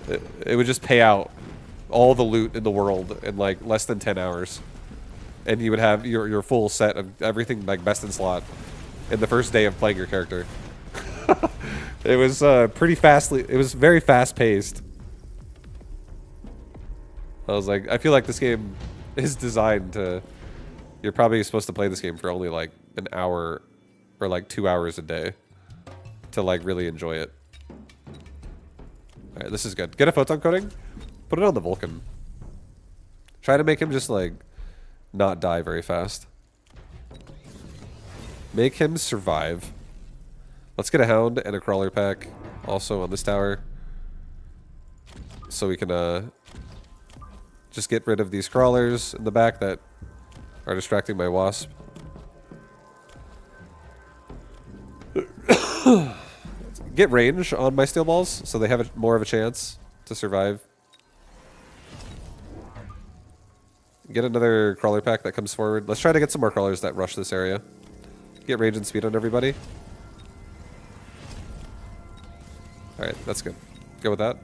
it would just pay out all the loot in the world in like less than 10 hours, and you would have your full set of everything like best in slot in the first day of playing your character. It was pretty fastly. It was very fast paced. I was like, I feel like this game is designed to. You're probably supposed to play this game for only like an hour or like 2 hours a day to like really enjoy it. All right, this is good. Get a photon coating. Put it on the Vulcan. Try to make him just like not die very fast. Make him survive. Let's get a Hound and a crawler pack also on this tower, so we can just get rid of these crawlers in the back that are distracting my Wasp. Get range on my steel balls so they have more of a chance to survive. Get another crawler pack that comes forward. Let's try to get some more crawlers that rush this area. Get range and speed on everybody. Alright, that's good. Go with that.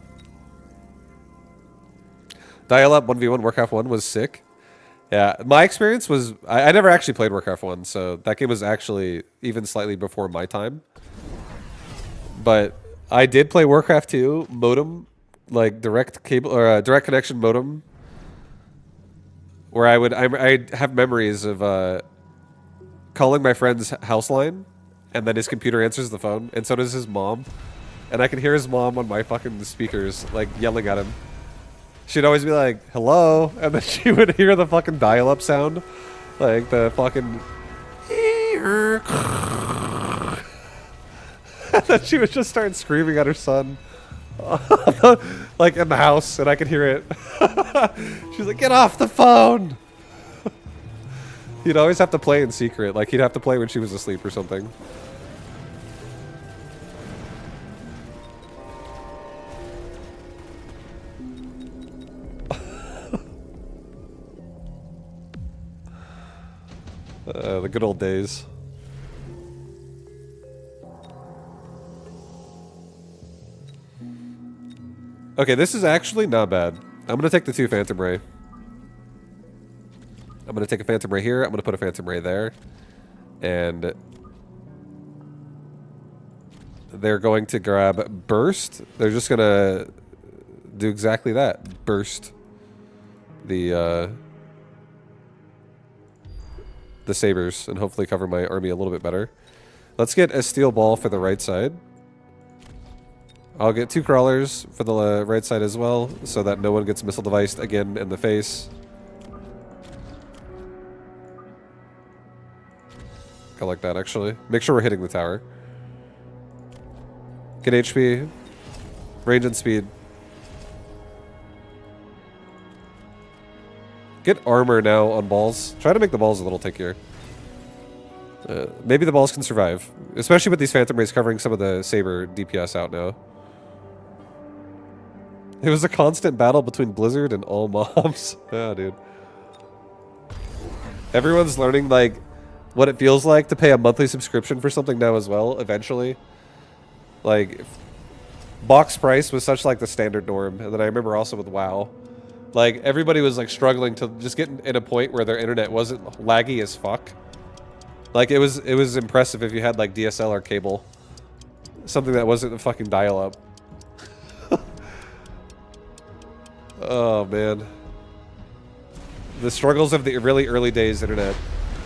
Dial up 1v1 Warcraft 1 was sick. Yeah, my experience was... I never actually played Warcraft 1, so that game was actually even slightly before my time. But I did play Warcraft 2 modem, like direct cable or direct connection modem, where I have memories of calling my friend's house line, and then his computer answers the phone, and so does his mom, and I can hear his mom on my fucking speakers like yelling at him. She'd always be like, hello, and then she would hear the fucking dial-up sound. Like the fucking... And then she would just start screaming at her son. Like in the house, and I could hear it. She's like, get off the phone! He'd always have to play in secret. Like, he'd have to play when she was asleep or something. The good old days. Okay, this is actually not bad. I'm gonna take the 2 Phantom Ray. I'm gonna take a Phantom Ray here. I'm gonna put a Phantom Ray there. And they're going to grab Burst. They're just gonna do exactly that. Burst the sabers and hopefully cover my army a little bit better. Let's get a steel ball for the right side. I'll get 2 crawlers for the right side as well, so that no one gets missile deviced again in the face. I like that, actually. Make sure we're hitting the tower. Get HP. Range and speed. Get armor now on balls. Try to make the balls a little tickier. Maybe the balls can survive. Especially with these Phantom Rays covering some of the Saber DPS out now. It was a constant battle between Blizzard and all mobs. Yeah, dude. Everyone's learning, like, what it feels like to pay a monthly subscription for something now as well, eventually. Like, box price was such, like, the standard norm. And then I remember also with WoW. Like, everybody was, like, struggling to just get in a point where their internet wasn't laggy as fuck. Like, it was impressive if you had, like, DSL or cable. Something that wasn't a fucking dial-up. Oh, man. The struggles of the really early days internet.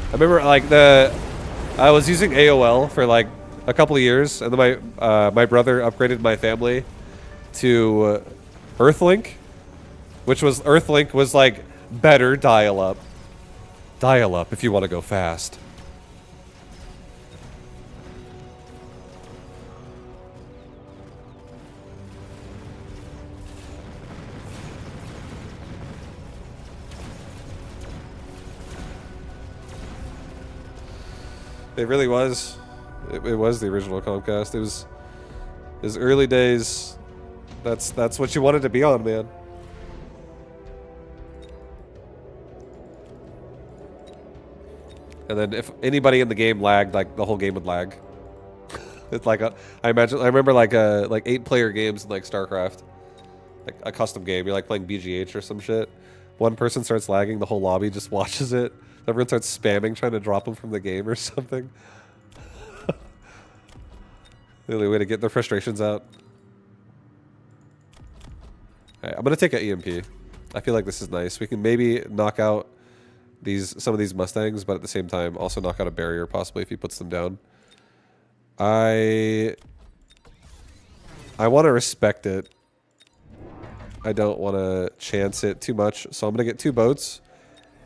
I remember, like, I was using AOL for, like, a couple of years, and then my brother upgraded my family to Earthlink, which was, Earthlink was, like, better dial-up. Dial-up if you want to go fast. It really was. It was the original Comcast. It was early days. That's what you wanted to be on, man. And then if anybody in the game lagged, like the whole game would lag. It's like I remember like 8-player games in like StarCraft, like a custom game. You're like playing BGH or some shit. One person starts lagging, the whole lobby just watches it. Everyone starts spamming, trying to drop them from the game or something. The only way to get their frustrations out. Alright, I'm gonna take an EMP. I feel like this is nice. We can maybe knock out some of these Mustangs, but at the same time also knock out a barrier possibly if he puts them down. I want to respect it. I don't want to chance it too much, so I'm gonna get 2 boats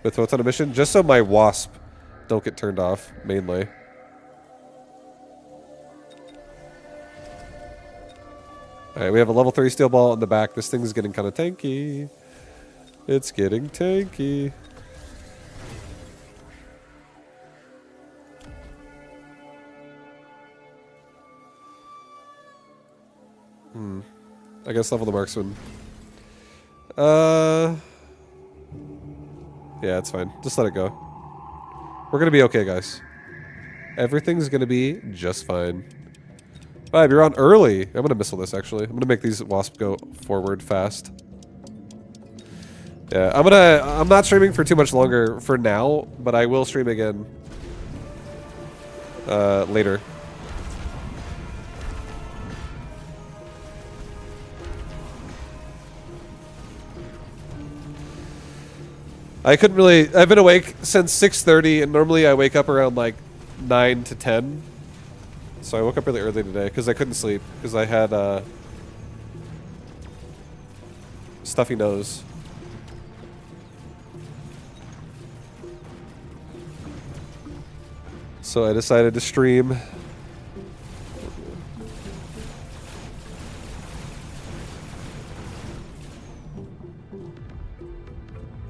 with Photon Emission, just so my Wasp don't get turned off, mainly. Alright, we have a level 3 steel ball in the back. This thing's getting kind of tanky. It's getting tanky. I guess level the marksman. Yeah, it's fine. Just let it go. We're gonna be okay, guys. Everything's gonna be just fine. Vibe, you're on early. I'm gonna missile this, actually. I'm gonna make these Wasp go forward fast. Yeah, I'm not streaming for too much longer for now, but I will stream again later. I couldn't really... I've been awake since 6:30, and normally I wake up around, like, 9 to 10. So I woke up really early today, because I couldn't sleep, because I had, stuffy nose. So I decided to stream.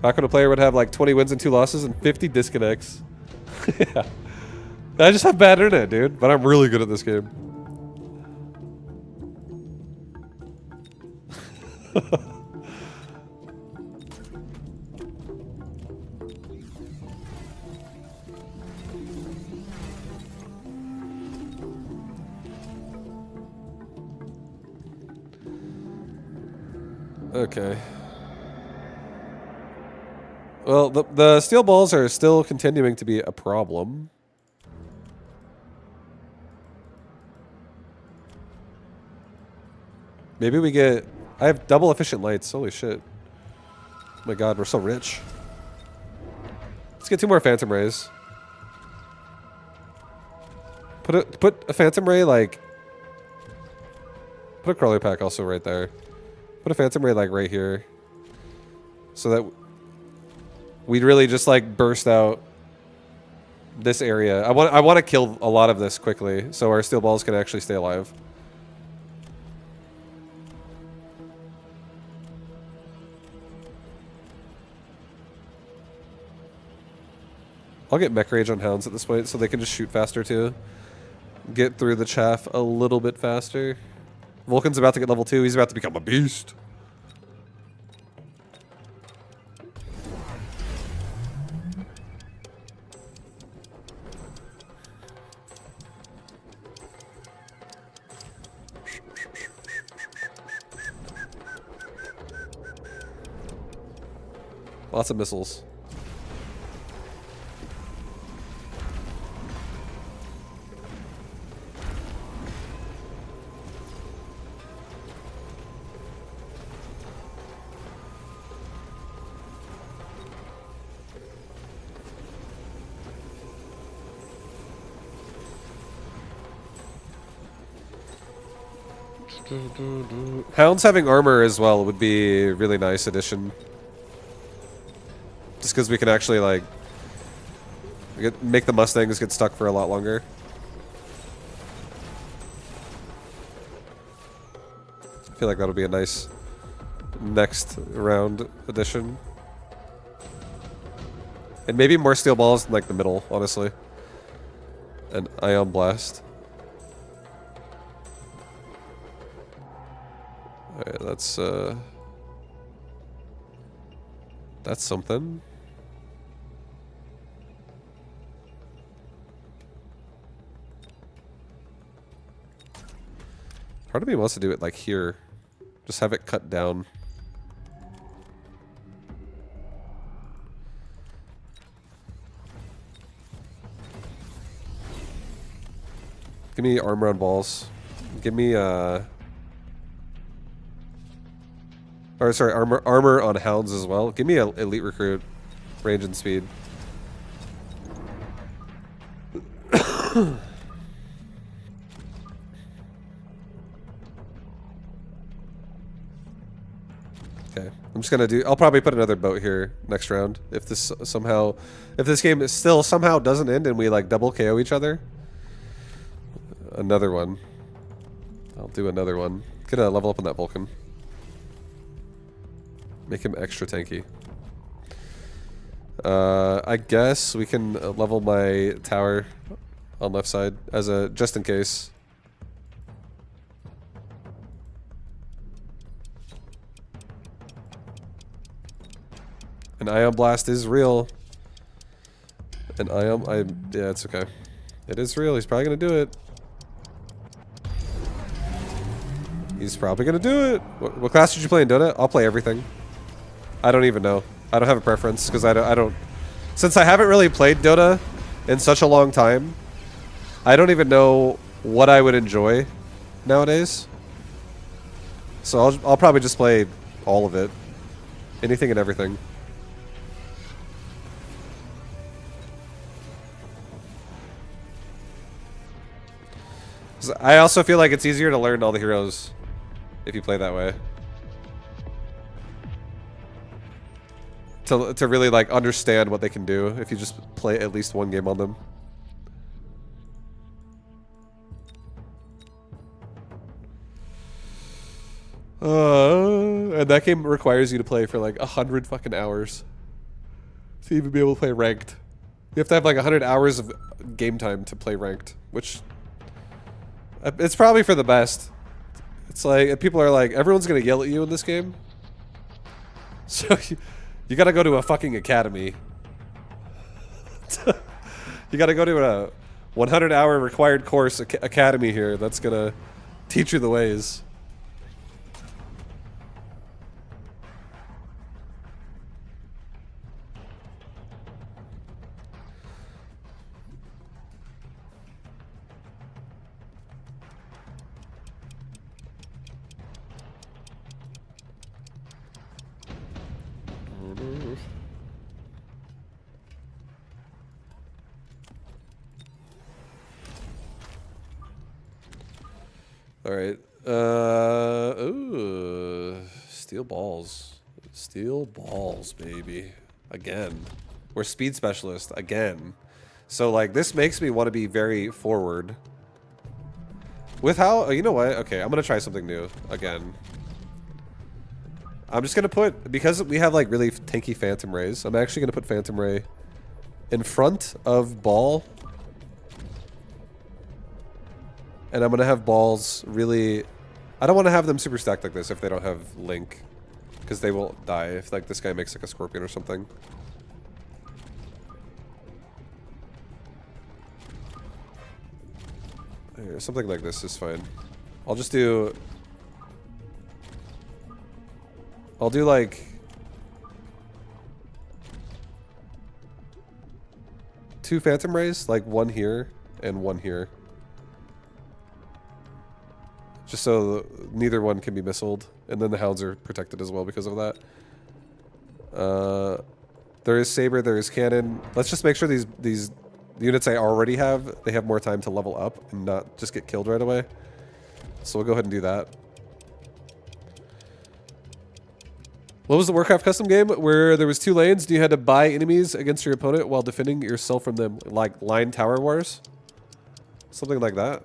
Back when a player would have like 20 wins and 2 losses and 50 disconnects. Yeah. I just have bad internet, dude. But I'm really good at this game. Okay. Well, the steel balls are still continuing to be a problem. Maybe we get... I have double efficient lights. Holy shit. Oh my god, we're so rich. Let's get 2 more phantom rays. Put a phantom ray, like... Put a crawler pack also right there. Put a phantom ray, like, right here. So that... we'd really just, like, burst out this area. I want to kill a lot of this quickly, so our steel balls can actually stay alive. I'll get mech rage on hounds at this point, so they can just shoot faster too. Get through the chaff a little bit faster. Vulcan's about to get level 2. He's about to become a beast. Lots of missiles. Hounds having armor as well would be a really nice addition. Just because we can actually, like, make the Mustangs get stuck for a lot longer. I feel like that'll be a nice next round addition. And maybe more steel balls in, like, the middle, honestly. And Ion Blast. Alright, that's something. Part of me wants to do it like here. Just have it cut down. Give me armor on balls. Give me or sorry, armor on hounds as well. Give me a elite recruit, range and speed. Okay, I'm just gonna do. I'll probably put another boat here next round if this somehow, if this game is still somehow doesn't end and we like double KO each other. Another one. I'll do another one. Gonna level up on that Vulcan. Make him extra tanky. I guess we can level my tower on left side as a just in case. An Ion Blast is real. Yeah, it's okay. It is real. He's probably gonna do it. He's probably gonna do it. What class did you play in Dota? I'll play everything. I don't even know. I don't have a preference because I don't. Since I haven't really played Dota in such a long time, I don't even know what I would enjoy nowadays. So I'll probably just play all of it, anything and everything. I also feel like it's easier to learn all the heroes if you play that way. to really like understand what they can do if you just play at least one game on them. And that game requires you to play for like 100 fucking hours to even be able to play ranked. You have to have like 100 hours of game time to play ranked, which it's probably for the best. It's like people are like, everyone's gonna yell at you in this game, so you gotta go to a fucking academy. You gotta go to a 100-hour required course academy here that's gonna teach you the ways. All right. Ooh, steel balls. Steel balls, baby. Again. We're speed specialist again. So like this makes me want to be very forward. With how, you know what? Okay, I'm going to try something new again. I'm just going to put, because we have like really tanky Phantom Rays, I'm actually going to put Phantom Ray in front of ball. And I'm going to have balls really... I don't want to have them super stacked like this if they don't have Link. Because they will die if like this guy makes like a Scorpion or something. Here, something like this is fine. I'll just do... I'll do like... 2 Phantom Rays, like 1 here and 1 here. Just so neither one can be missiled. And then the hounds are protected as well because of that. There is Saber, there is Cannon. Let's just make sure these units I already have, they have more time to level up and not just get killed right away. So we'll go ahead and do that. What was the Warcraft custom game where there was 2 lanes and you had to buy enemies against your opponent while defending yourself from them? Like Line Tower Wars? Something like that.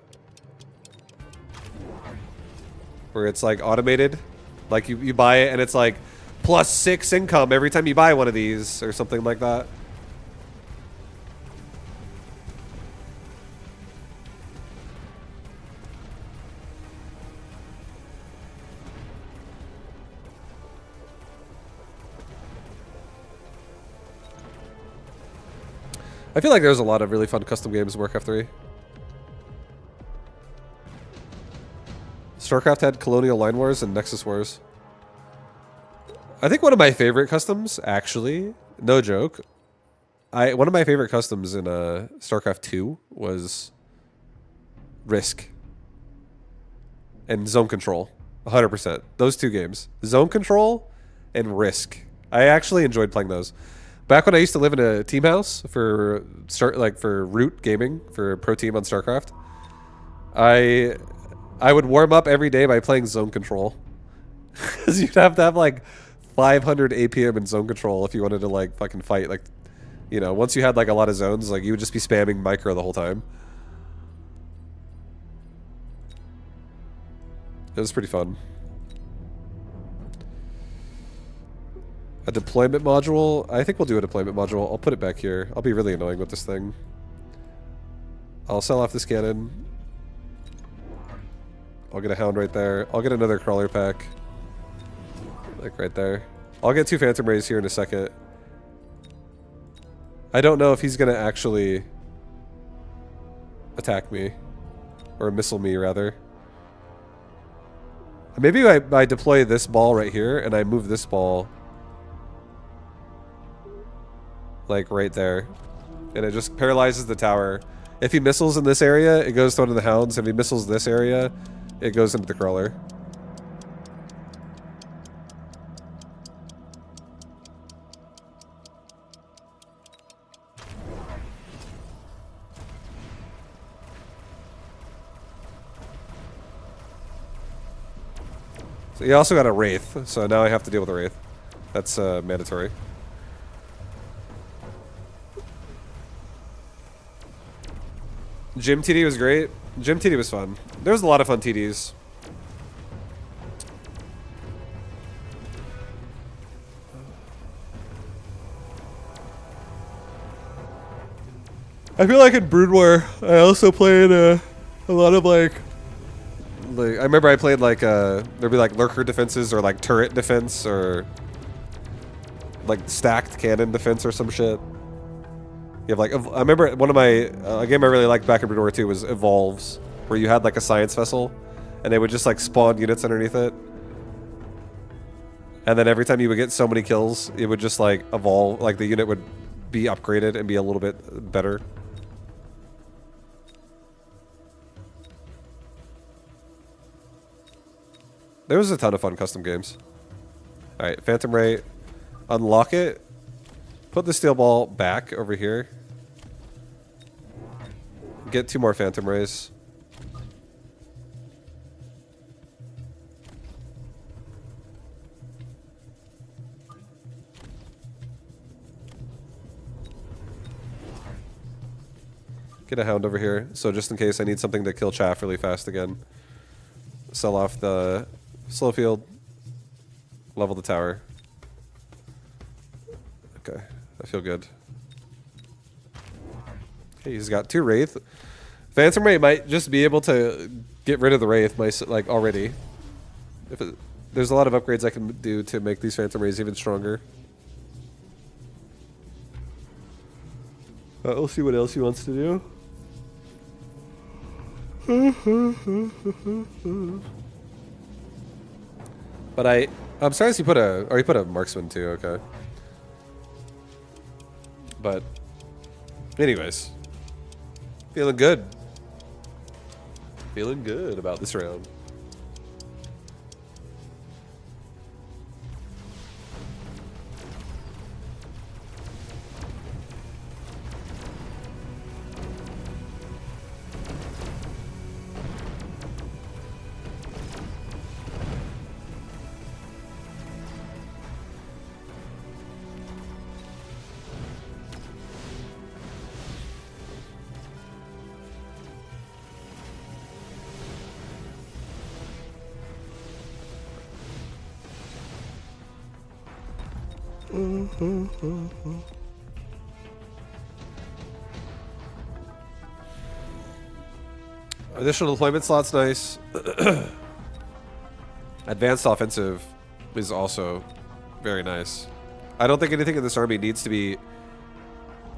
Where it's like automated, like you buy it and it's like +6 income every time you buy one of these or something like that. I feel like there's a lot of really fun custom games in Warcraft 3. StarCraft had Colonial Line Wars and Nexus Wars. I think one of my favorite customs, actually, no joke, one of my favorite customs in StarCraft 2 was Risk and Zone Control. 100%. Those 2 games. Zone Control and Risk. I actually enjoyed playing those. Back when I used to live in a team house for Root Gaming, for Pro Team on StarCraft, I would warm up every day by playing Zone Control. Because you'd have to have like 500 APM in Zone Control if you wanted to like fucking fight. Like, you know, once you had like a lot of zones, like you would just be spamming micro the whole time. It was pretty fun. A deployment module? I think we'll do a deployment module. I'll put it back here. I'll be really annoying with this thing. I'll sell off this cannon. I'll get a hound right there. I'll get another crawler pack. Like right there. I'll get 2 Phantom Rays here in a second. I don't know if he's going to actually attack me. Or missile me, rather. Maybe I deploy this ball right here and I move this ball like right there. And it just paralyzes the tower. If he missiles in this area, it goes onto the hounds. If he missiles this area, it goes into the crawler. So you also got a Wraith, so now I have to deal with a Wraith. That's mandatory. Gym TD was great. Gym TD was fun. There was a lot of fun TDs. I feel like in Brood War, I also played a lot of like I remember I played like there'd be like lurker defenses or like turret defense or like stacked cannon defense or some shit. You have like I remember one of my a game I really liked back in Brood War 2 was Evolves, where you had like a science vessel, and they would just like spawn units underneath it. And then every time you would get so many kills, it would just like evolve, like the unit would be upgraded and be a little bit better. There was a ton of fun custom games. Alright, Phantom Ray. Unlock it. Put the steel ball back over here. Get 2 more Phantom Rays. Get a Hound over here, so just in case I need something to kill Chaff really fast again. Sell off the slow field. Level the tower. Okay, I feel good. Okay, he's got 2 Wraith. Phantom Ray might just be able to get rid of the Wraith, like already. There's a lot of upgrades I can do to make these Phantom Rays even stronger. We'll see what else he wants to do. But I'm surprised he put a marksman too. Okay. But anyways, feeling good. Feeling good about this round. Additional deployment slot's nice. Advanced offensive is also very nice. I don't think anything in this army needs to be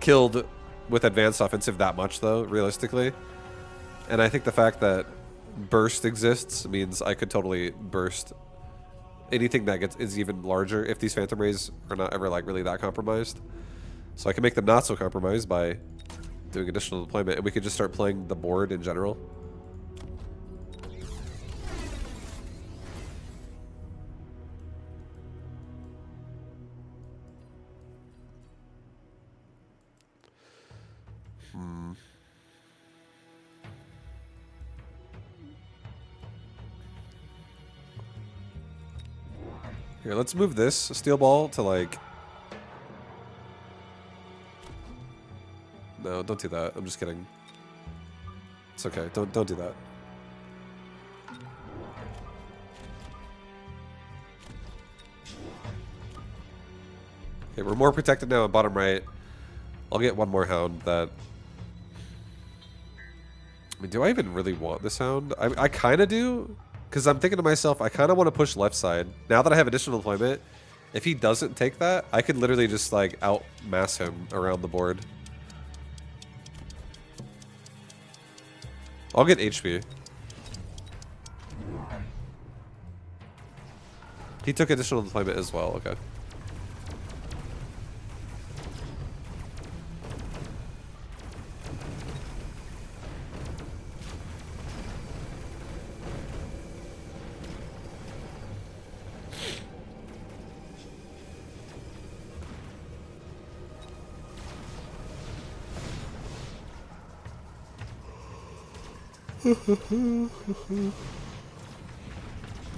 killed with advanced offensive that much, though, realistically. And I think the fact that burst exists means I could totally burst anything that is even larger if these Phantom Rays are not ever like really that compromised. So I can make them not so compromised by doing additional deployment, and we could just start playing the board in general. Here, let's move this steel ball to like... No, don't do that. I'm just kidding. It's okay. Don't do that. Okay, we're more protected now on bottom right. I'll get one more Hound that... I mean, do I even really want this Hound? I kind of do. Because I'm thinking to myself, I kind of want to push left side. Now that I have additional deployment, if he doesn't take that, I could literally just like outmass him around the board. I'll get HP. He took additional deployment as well, okay.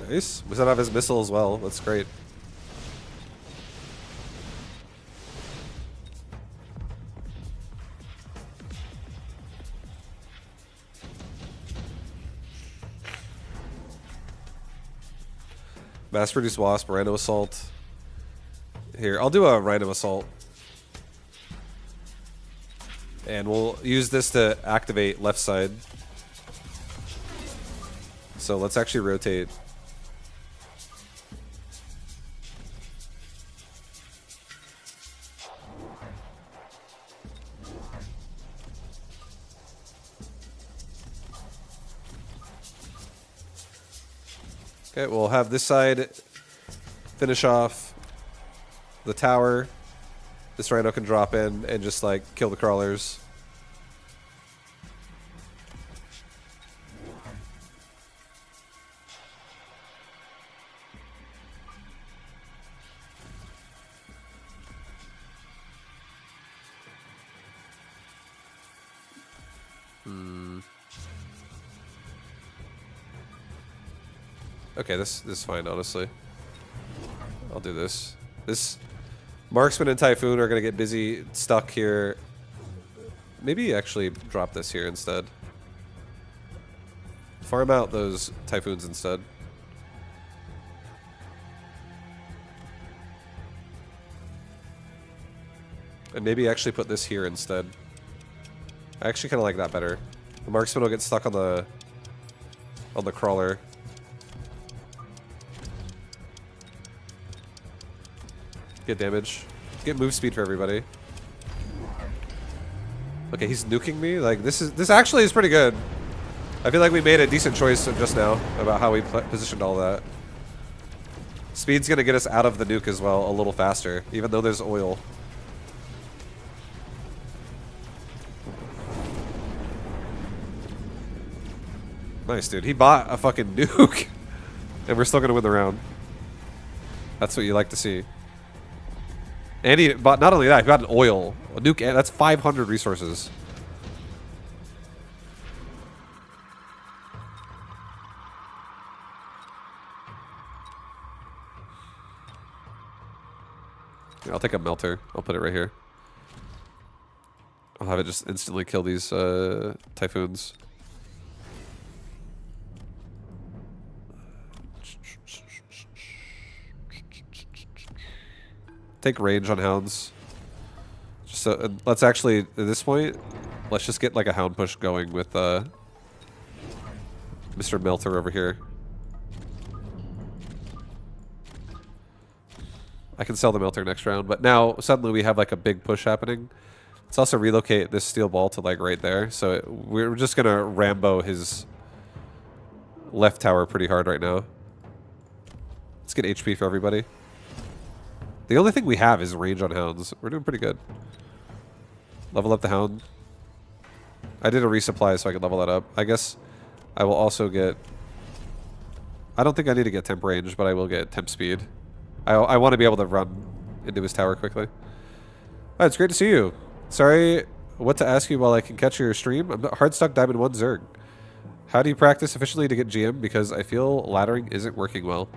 Nice. We still have his missile as well. That's great. Mass Produced Wasp, Rhino Assault. Here, I'll do a Rhino Assault. And we'll use this to activate left side. So let's actually rotate. Okay, we'll have this side finish off the tower. This Rhino can drop in and just like kill the crawlers. Okay, this is fine, honestly. I'll do this. This Marksman and Typhoon are gonna get busy, stuck here. Maybe actually drop this here instead. Farm out those Typhoons instead. And maybe actually put this here instead. I actually kind of like that better. The Marksman will get stuck on the crawler. Get damage. Get move speed for everybody. Okay, he's nuking me. Like this actually is pretty good. I feel like we made a decent choice just now about how we positioned all that. Speed's gonna get us out of the nuke as well a little faster, even though there's oil. Nice, dude. He bought a fucking nuke, and we're still gonna win the round. That's what you like to see. And he bought, not only that, he bought an oil. A nuke, that's 500 resources. Here, I'll take a melter. I'll put it right here. I'll have it just instantly kill these Typhoons. Take range on hounds. Just so, let's actually, at this point, let's just get like a hound push going with Mr. Melter over here. I can sell the Melter next round, but now suddenly we have like a big push happening. Let's also relocate this steel ball to like right there. So we're just gonna Rambo his left tower pretty hard right now. Let's get HP for everybody. The only thing we have is range on hounds. We're doing pretty good. Level up the hound. I did a resupply so I could level that up. I guess I will also get... I don't think I need to get temp range, but I will get temp speed. I want to be able to run into his tower quickly. Oh, it's great to see you. Sorry what to ask you while I can catch your stream. I'm hard stuck Diamond 1 Zerg. How do you practice efficiently to get GM? Because I feel laddering isn't working well.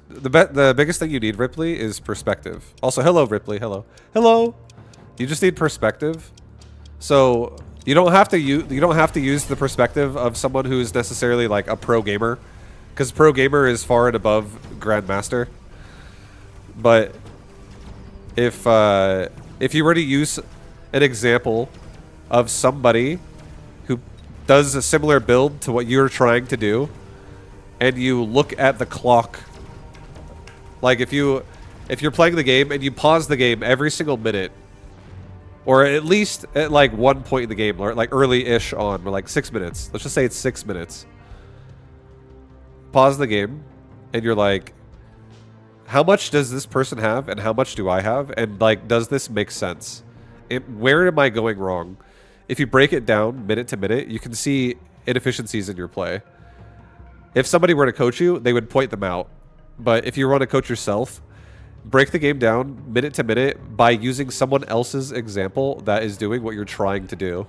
The biggest thing you need, Ripley, is perspective. Also, hello, Ripley. Hello. Hello. You just need perspective. So you don't have to use the perspective of someone who is necessarily like a pro gamer, because pro gamer is far and above grandmaster. But if you were to use an example of somebody who does a similar build to what you're trying to do, and you look at the clock. Like if you're playing the game and you pause the game every single minute, or at least at like one point in the game, or like early-ish on, or like 6 minutes. Let's just say it's 6 minutes. Pause the game, and you're like, how much does this person have, and how much do I have, and like, does this make sense? Where am I going wrong? If you break it down minute to minute, you can see inefficiencies in your play. If somebody were to coach you, they would point them out. But if you want to coach yourself, break the game down minute to minute by using someone else's example that is doing what you're trying to do.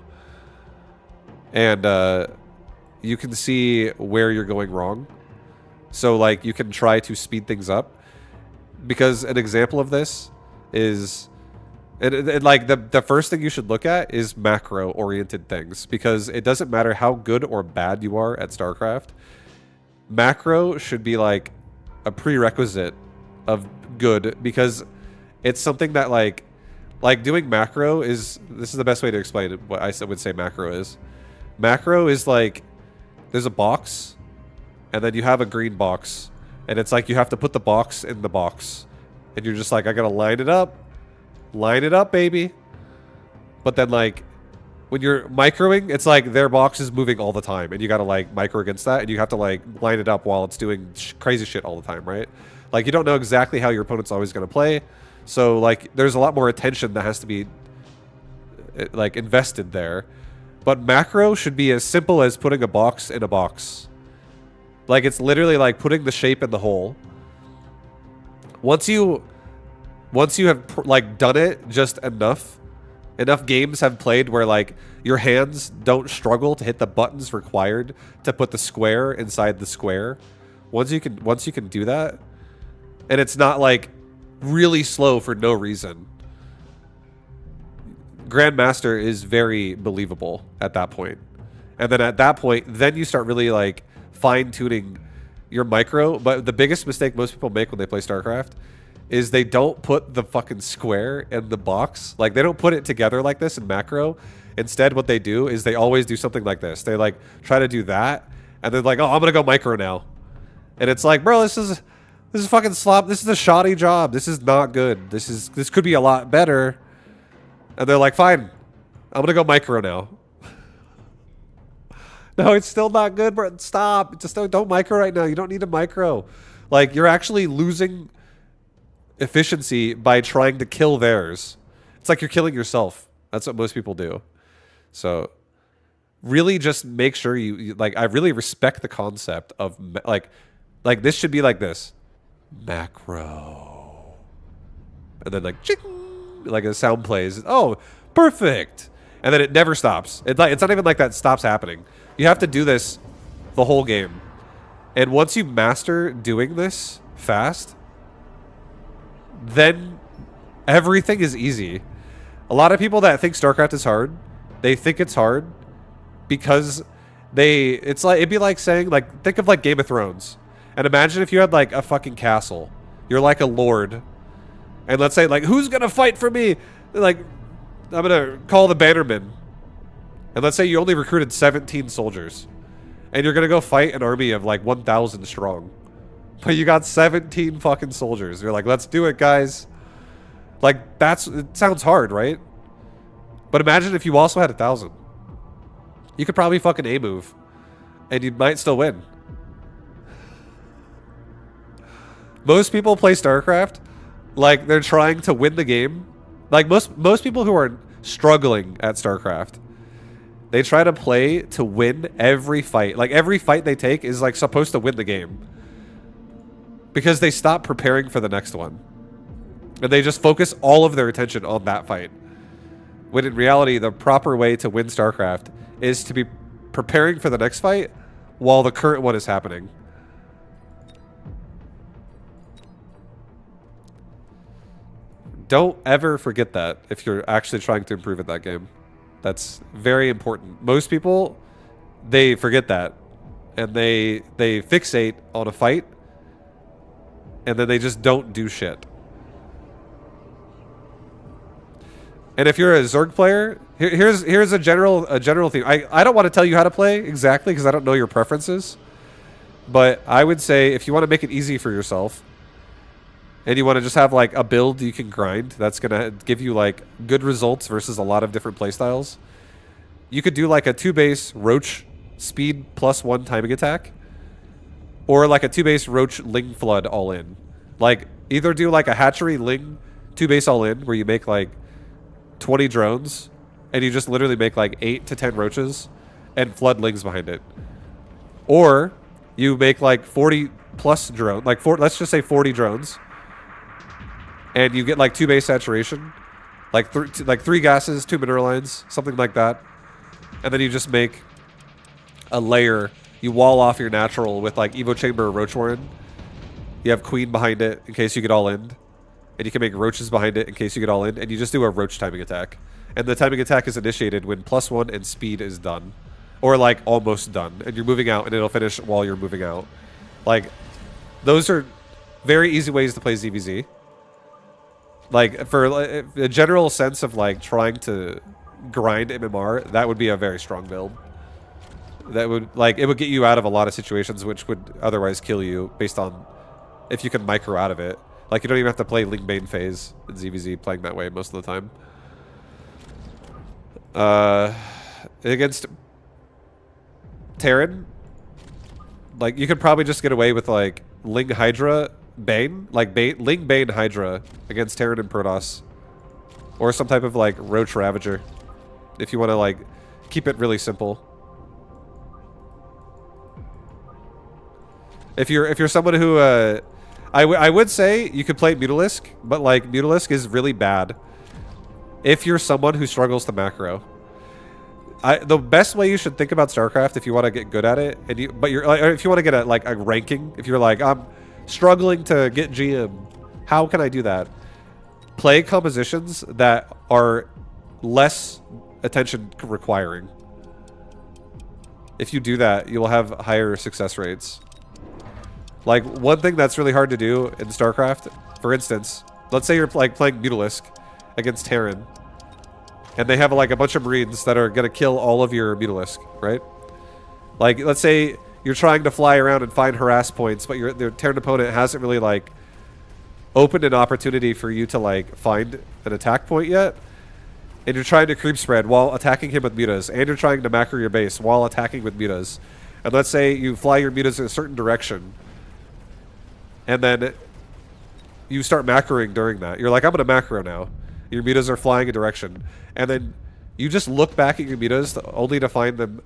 And you can see where you're going wrong. So like you can try to speed things up. Because an example of this is... And like the first thing you should look at is macro-oriented things. Because it doesn't matter how good or bad you are at StarCraft. macro should be like a prerequisite of good, because it's something that like doing macro is, this is the best way to explain it, what I would say macro is. Macro is like, there's a box, and then you have a green box, and it's like you have to put the box in the box, and you're just like, I gotta line it up, baby. But then like when you're microing, it's like their box is moving all the time, and you gotta like micro against that, and you have to like line it up while it's doing crazy shit all the time, right? Like you don't know exactly how your opponent's always gonna play, so like there's a lot more attention that has to be like invested there. But macro should be as simple as putting a box in a box. Like it's literally like putting the shape in the hole. Once you have like done it just enough games have played where like your hands don't struggle to hit the buttons required to put the square inside the square. Once you can do that, and it's not like really slow for no reason, Grandmaster is very believable at that point. And then at that point, then you start really like fine-tuning your micro. But the biggest mistake most people make when they play StarCraft is they don't put the fucking square in the box. Like they don't put it together like this in macro. Instead, what they do is they always do something like this. They like try to do that, and they're like, oh, I'm gonna go micro now. And it's like, bro, this is fucking slop. This is a shoddy job. This is not good. This could be a lot better. And they're like, fine, I'm gonna go micro now. No, it's still not good, bro. Stop. Just don't micro right now. You don't need a micro. Like, you're actually losing efficiency by trying to kill theirs. It's like you're killing yourself. That's what most people do. So really just make sure you like, I really respect the concept of like this should be like this. Macro. And then like, ching, like a sound plays. Oh, perfect. And then it never stops. It's not even like that stops happening. You have to do this the whole game. And once you master doing this fast, then everything is easy. A lot of people that think StarCraft is hard, they think it's hard because it's like, it'd be like saying, like, think of like Game of Thrones. And imagine if you had like a fucking castle. You're like a lord. And let's say, like, who's going to fight for me? Like, I'm going to call the bannermen. And let's say you only recruited 17 soldiers. And you're going to go fight an army of, like, 1,000 strong. But you got 17 fucking soldiers. You're like, let's do it, guys. Like, it sounds hard, right? But imagine if you also had 1,000. You could probably fucking A-move. And you might still win. Most people play StarCraft like they're trying to win the game. Like most people who are struggling at StarCraft, they try to play to win every fight. Like every fight they take is like supposed to win the game. Because they stop preparing for the next one. And they just focus all of their attention on that fight. When in reality, the proper way to win StarCraft is to be preparing for the next fight while the current one is happening. Don't ever forget that if you're actually trying to improve at that game. That's very important. Most people, they forget that. And they fixate on a fight. And then they just don't do shit. And if you're a Zerg player, here's a general theme. I don't want to tell you how to play exactly because I don't know your preferences. But I would say if you want to make it easy for yourself, and you want to just have like a build you can grind that's going to give you like good results versus a lot of different playstyles, you could do like a 2-base Roach speed +1 timing attack, or like a 2-base Roach Ling Flood all in. Like either do like a hatchery Ling 2-base all in where you make like 20 drones and you just literally make like 8 to 10 roaches and flood Lings behind it. Or you make like 40 plus drone, like let's just say 40 drones. And you get like 2-base saturation, like 3 gases, 2 mineral lines, something like that. And then you just make a layer. You wall off your natural with like Evo Chamber or Roach Warren. You have Queen behind it in case you get all in. And you can make Roaches behind it in case you get all in. And you just do a Roach timing attack. And the timing attack is initiated when +1 and speed is done. Or like almost done. And you're moving out and it'll finish while you're moving out. Like, those are very easy ways to play ZVZ. Like, for a general sense of, like, trying to grind MMR, that would be a very strong build. That would, like, it would get you out of a lot of situations which would otherwise kill you based on if you can micro out of it. Like, you don't even have to play Ling Bane phase in ZVZ playing that way most of the time. Against Terran, like, you could probably just get away with, like, Ling Hydra Bane, like Ling Bane Hydra against Terran and Protoss, or some type of like Roach Ravager, if you want to like keep it really simple. If you're someone who I would say you could play Mutalisk, but like Mutalisk is really bad if you're someone who struggles to macro. The best way you should think about StarCraft if you want to get good at it, and if you want to get a ranking, if you're like, I'm struggling to get GM, how can I do that? Play compositions that are less attention requiring. If you do that, you'll have higher success rates. Like, one thing that's really hard to do in StarCraft, for instance, let's say you're like playing Mutalisk against Terran, and they have like a bunch of Marines that are gonna kill all of your Mutalisk, right? Like, let's say you're trying to fly around and find harass points, but their Terran opponent hasn't really like opened an opportunity for you to like find an attack point yet, and you're trying to creep spread while attacking him with mutas, and you're trying to macro your base while attacking with mutas. And let's say you fly your mutas in a certain direction, and then you start macroing during that. You're like, I'm gonna macro now. Your mutas are flying a direction, and then you just look back at your mutas only to find them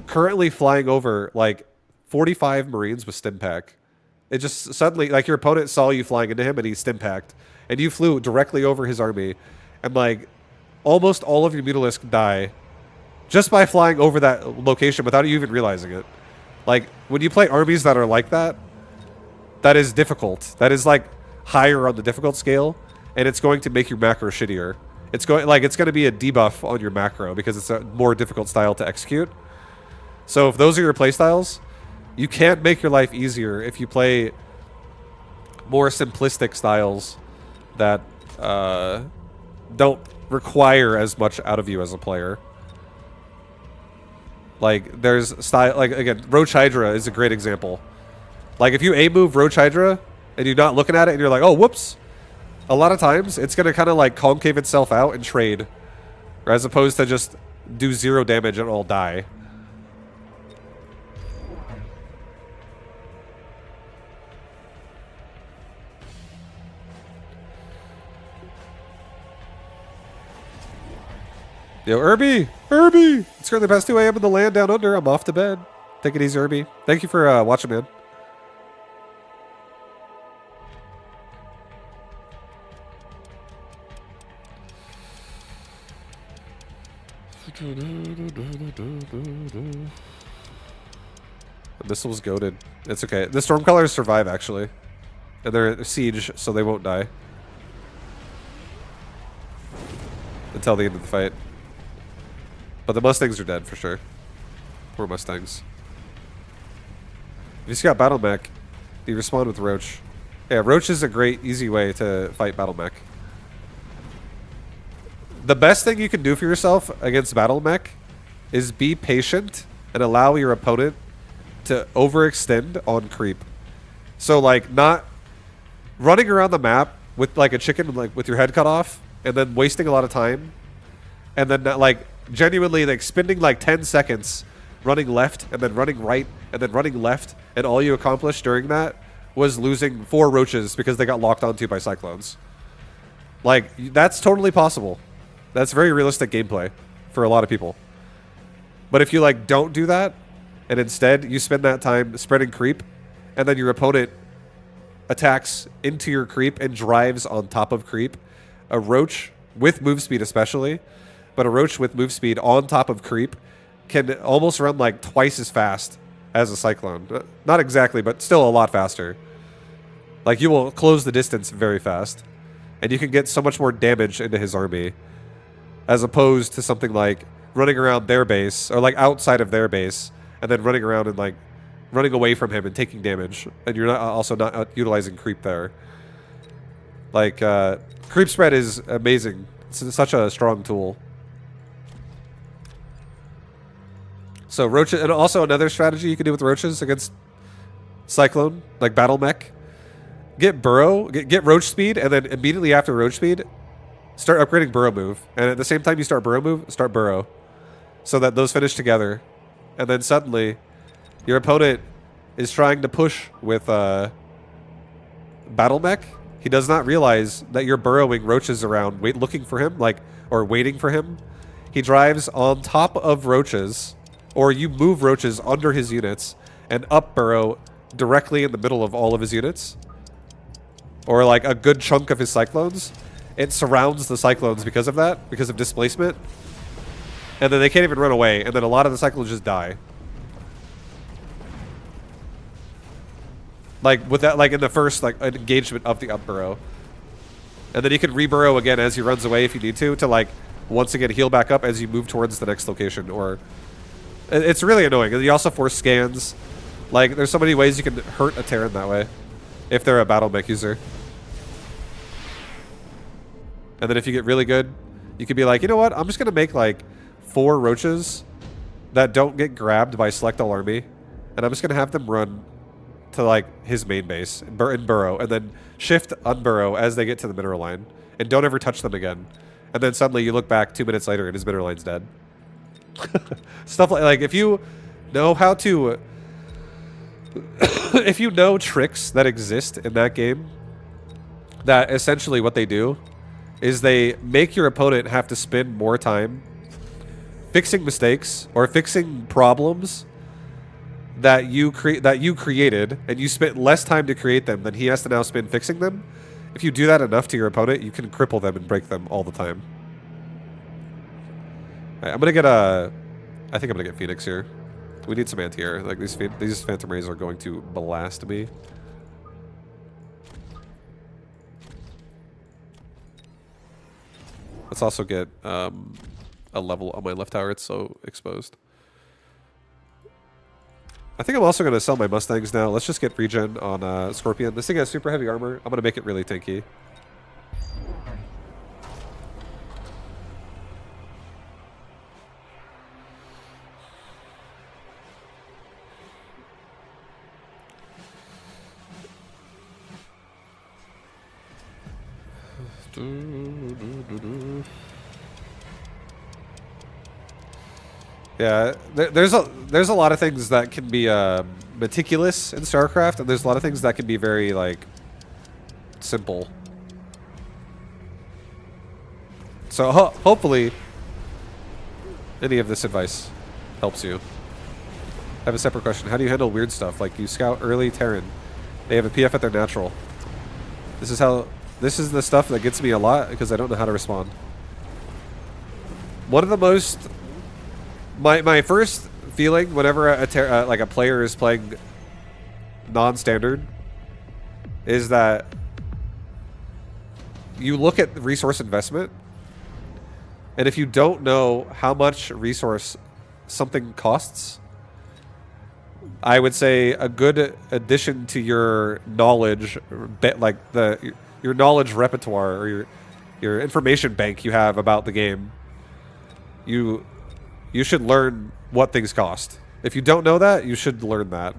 currently flying over like 45 Marines with stim pack. It just suddenly, like, your opponent saw you flying into him and he stim packed, and you flew directly over his army, and like almost all of your Mutalisk die just by flying over that location without you even realizing it. Like, when you play armies that are like that, that is difficult. That is like higher on the difficult scale, and it's going to make your macro shittier. It's going to be a debuff on your macro because it's a more difficult style to execute. So if those are your playstyles, you can't make your life easier if you play more simplistic styles that don't require as much out of you as a player. Like, there's style, like, again, Roach Hydra is a great example. Like, if you A-move Roach Hydra and you're not looking at it and you're like, oh, whoops, a lot of times it's going to kind of like concave itself out and trade, as opposed to just do 0 damage and all die. Yo, Irby! Irby! It's currently past 2 a.m. in the land down under. I'm off to bed. Take it easy, Irby. Thank you for watching, man. The missile's goated. It's okay. The Stormcallers survive, actually. And they're siege, so they won't die. Until the end of the fight. But the Mustangs are dead, for sure. Poor Mustangs. If you just got Battle Mech, you respond with Roach. Yeah, Roach is a great, easy way to fight Battle Mech. The best thing you can do for yourself against Battle Mech is be patient and allow your opponent to overextend on creep. So, like, not running around the map with, like, a chicken, like, with your head cut off, and then wasting a lot of time, and then, like, genuinely, like, spending, like, 10 seconds running left, and then running right, and then running left, and all you accomplished during that was losing 4 roaches because they got locked onto by cyclones. Like, that's totally possible. That's very realistic gameplay for a lot of people. But if you, like, don't do that, and instead you spend that time spreading creep, and then your opponent attacks into your creep and drives on top of creep, a roach with move speed especially, but a roach with move speed on top of creep can almost run like twice as fast as a cyclone. Not exactly, but still a lot faster. Like, you will close the distance very fast, and you can get so much more damage into his army, as opposed to something like running around their base, or like outside of their base, and then running around and like running away from him and taking damage, and you're not also not utilizing creep there. Like creep spread is amazing. It's such a strong tool. So roaches, and also another strategy you can do with roaches against Cyclone, like battle mech. Get burrow, get roach speed, and then immediately after roach speed, start upgrading burrow move. And at the same time you start burrow move, start burrow, so that those finish together. And then suddenly, your opponent is trying to push with battle mech. He does not realize that you're burrowing roaches around, looking for him, or waiting for him. He drives on top of roaches, or you move roaches under his units and up burrow directly in the middle of all of his units, or like a good chunk of his cyclones. It surrounds the cyclones because of that, because of displacement, and then they can't even run away, and then a lot of the cyclones just die. Like with that, like in the first engagement of the up burrow, and then you can reburrow again as he runs away if you need to like once again heal back up as you move towards the next location. Or it's really annoying. You also force scans. Like there's so many ways you can hurt a Terran that way if they're a battle mech user. And then if you get really good, you could be like, you know what? I'm just gonna make like 4 roaches that don't get grabbed by select all army, and I'm just gonna have them run to like his main base and burrow, and then shift unburrow as they get to the mineral line, and don't ever touch them again. And then suddenly you look back 2 minutes later and his mineral line's dead. Stuff like if you know how to, if you know tricks that exist in that game, that essentially what they do is they make your opponent have to spend more time fixing mistakes or fixing problems that you created, and you spent less time to create them than he has to now spend fixing them. If you do that enough to your opponent, you can cripple them and break them all the time. Right, I'm gonna get I think I'm gonna get Phoenix here. We need some anti-air. Like these Phantom Rays are going to blast me. Let's also get a level on my left tower. It's so exposed. I think I'm also going to sell my Mustangs now. Let's just get regen on Scorpion. This thing has super heavy armor. I'm going to make it really tanky. Yeah, there's a lot of things that can be meticulous in StarCraft, and there's a lot of things that can be very like simple. So hopefully, any of this advice helps you. I have a separate question. How do you handle weird stuff like you scout early Terran? They have a PF at their natural. This is the stuff that gets me a lot because I don't know how to respond. One of the most my first feeling whenever a player is playing non-standard is that you look at resource investment, and if you don't know how much resource something costs, I would say a good addition to your knowledge, like your knowledge repertoire or your information bank you have about the game, you should learn what things cost. If you don't know that, you should learn that.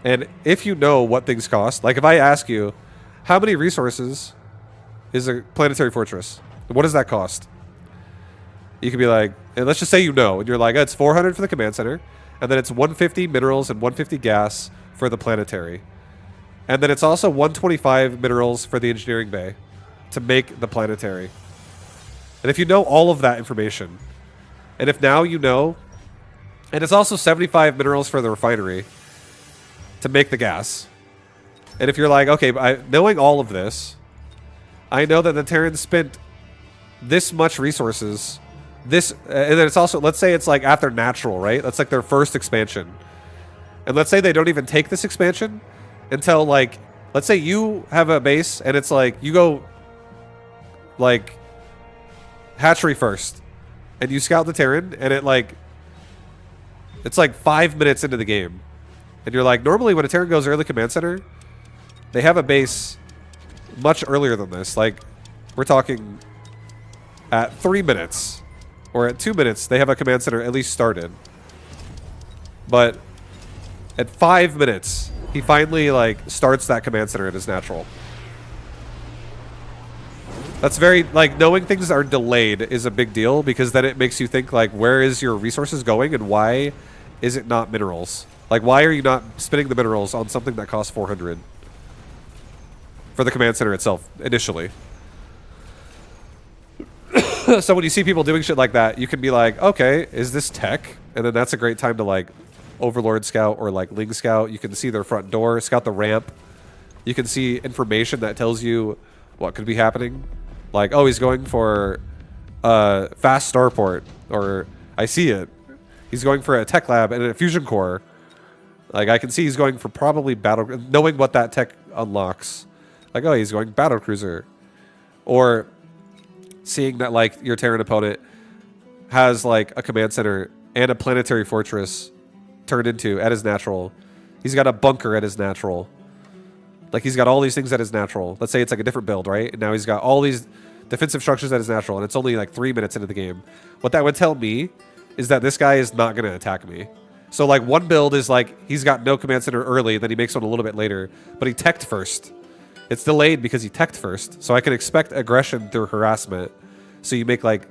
And if you know what things cost, like if I ask you, how many resources is a planetary fortress? What does that cost? You could be like, and let's just say you know, and you're like, it's 400 for the command center, and then it's 150 minerals and 150 gas for the planetary. And then it's also 125 minerals for the engineering bay to make the planetary. And if you know all of that information, and if now you know, and it's also 75 minerals for the refinery to make the gas. And if you're like, okay, knowing all of this, I know that the Terrans spent this much resources, and then it's also, let's say it's like after natural, right? That's like their first expansion. And let's say they don't even take this expansion until like, let's say you have a base and it's like, you go like hatchery first. And you scout the Terran, and it's like 5 minutes into the game, And you're like, normally when a Terran goes early command center, they have a base much earlier than this. Like, we're talking at 3 minutes or at 2 minutes, they have a command center at least started. But at 5 minutes, he finally like starts that command center at his natural. That's very, like, knowing things are delayed is a big deal because then it makes you think, like, where is your resources going and why is it not minerals? Like, why are you not spending the minerals on something that costs 400 for the command center itself initially? So when you see people doing shit like that, you can be like, okay, is this tech? And then that's a great time to, like, Overlord Scout or, like, Ling Scout. You can see their front door, scout the ramp. You can see information that tells you what could be happening. Like, oh, he's going for fast starport, or I see it. He's going for a tech lab and a fusion core. Like, I can see he's going for probably battle, knowing what that tech unlocks. Like, oh, he's going battle cruiser. Or seeing that, like, your Terran opponent has, like, a command center and a planetary fortress turned into at his natural. He's got a bunker at his natural. Like, he's got all these things at his natural. Let's say it's like a different build, right? And now he's got all these defensive structures at his natural, and it's only like 3 minutes into the game. What that would tell me is that this guy is not going to attack me. So, like, one build is like, he's got no command center early, then he makes one a little bit later, but he teched first. It's delayed because he teched first. So I can expect aggression through harassment. So you make, like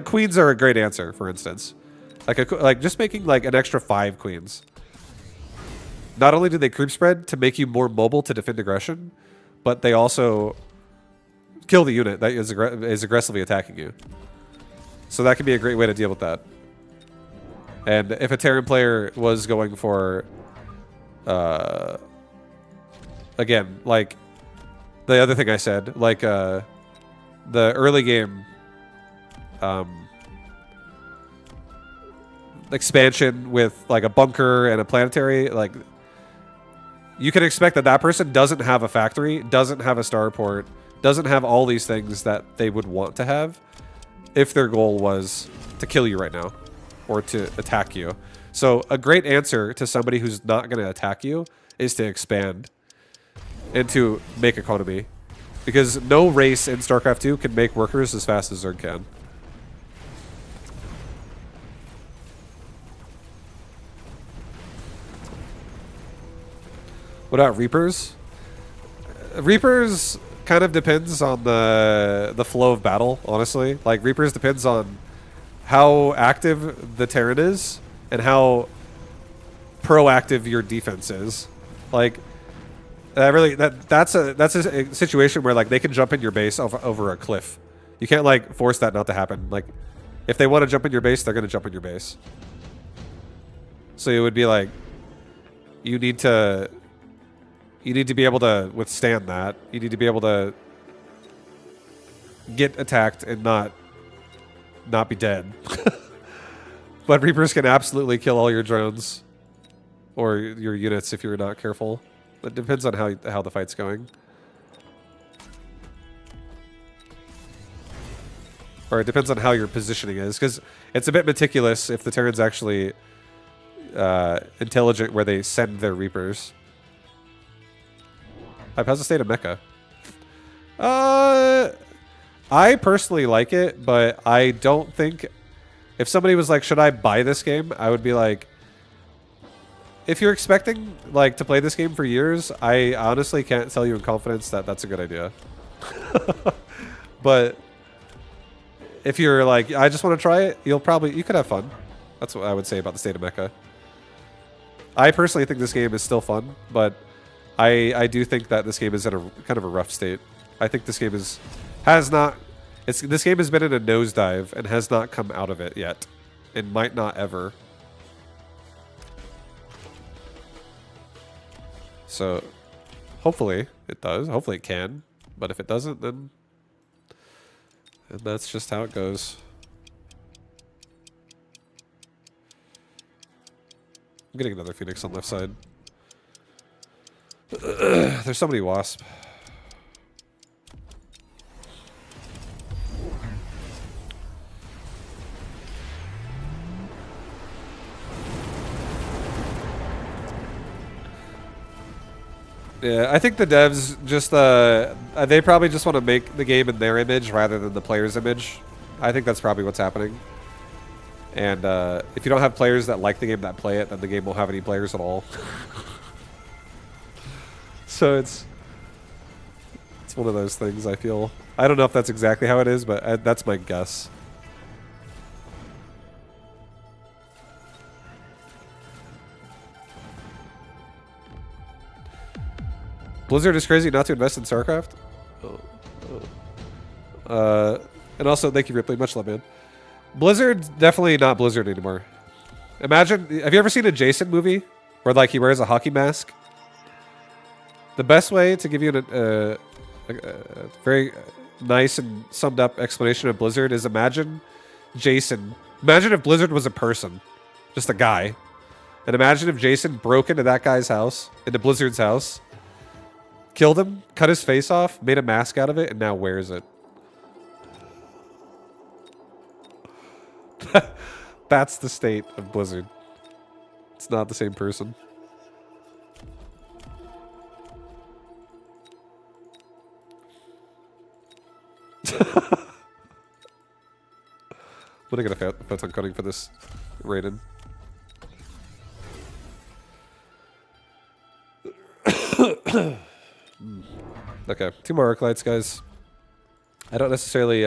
queens are a great answer, for instance. Like just making, like, an extra 5 queens. Not only do they creep spread to make you more mobile to defend aggression, but they also kill the unit that is aggressively attacking you. So that can be a great way to deal with that. And if a Terran player was going for, again, like the other thing I said, like the early game expansion with like a bunker and a planetary, like, you can expect that that person doesn't have a factory, doesn't have a starport, doesn't have all these things that they would want to have if their goal was to kill you right now or to attack you. So a great answer to somebody who's not going to attack you is to expand and to make economy. Because no race in StarCraft 2 can make workers as fast as Zerg can. What about Reapers? Reapers kind of depends on the flow of battle, honestly. Like, Reapers depends on how active the Terran is and how proactive your defense is. Like, that's a situation where, like, they can jump in your base over a cliff. You can't, like, force that not to happen. Like, if they want to jump in your base, they're going to jump in your base. So it would be like, you need to be able to withstand that. You need to be able to get attacked and not be dead. But Reapers can absolutely kill all your drones or your units if you're not careful. It depends on how the fight's going. Or it depends on how your positioning is, because it's a bit meticulous if the Terran's actually intelligent where they send their Reapers. How's the state of mecha? I personally like it, but I don't think... If somebody was like, should I buy this game? I would be like... If you're expecting, like, to play this game for years, I honestly can't tell you in confidence that that's a good idea. But if you're like, I just want to try it, you could have fun. That's what I would say about the state of mecha. I personally think this game is still fun, but I do think that this game is in a kind of a rough state. I think this game this game has been in a nosedive and has not come out of it yet, and might not ever. So, hopefully it does. Hopefully it can. But if it doesn't, then that's just how it goes. I'm getting another Phoenix on left side. There's so many wasp. Yeah, I think the devs just they probably just want to make the game in their image rather than the player's image. I think that's probably what's happening. And if you don't have players that like the game that play it, then the game won't have any players at all. So it's one of those things. I feel I don't know if that's exactly how it is, but that's my guess. Blizzard is crazy not to invest in StarCraft. Oh, oh. And also, thank you, Ripley. Much love, man. Blizzard's definitely not Blizzard anymore. Imagine, have you ever seen a Jason movie where like he wears a hockey mask? The best way to give you a very nice and summed up explanation of Blizzard is imagine Jason. Imagine if Blizzard was a person, just a guy. And imagine if Jason broke into that guy's house, into Blizzard's house, killed him, cut his face off, made a mask out of it, and now wears it. That's the state of Blizzard. It's not the same person. I'm gonna get a photon coding for this Raiden. Okay, 2 more arc lights, guys. I don't necessarily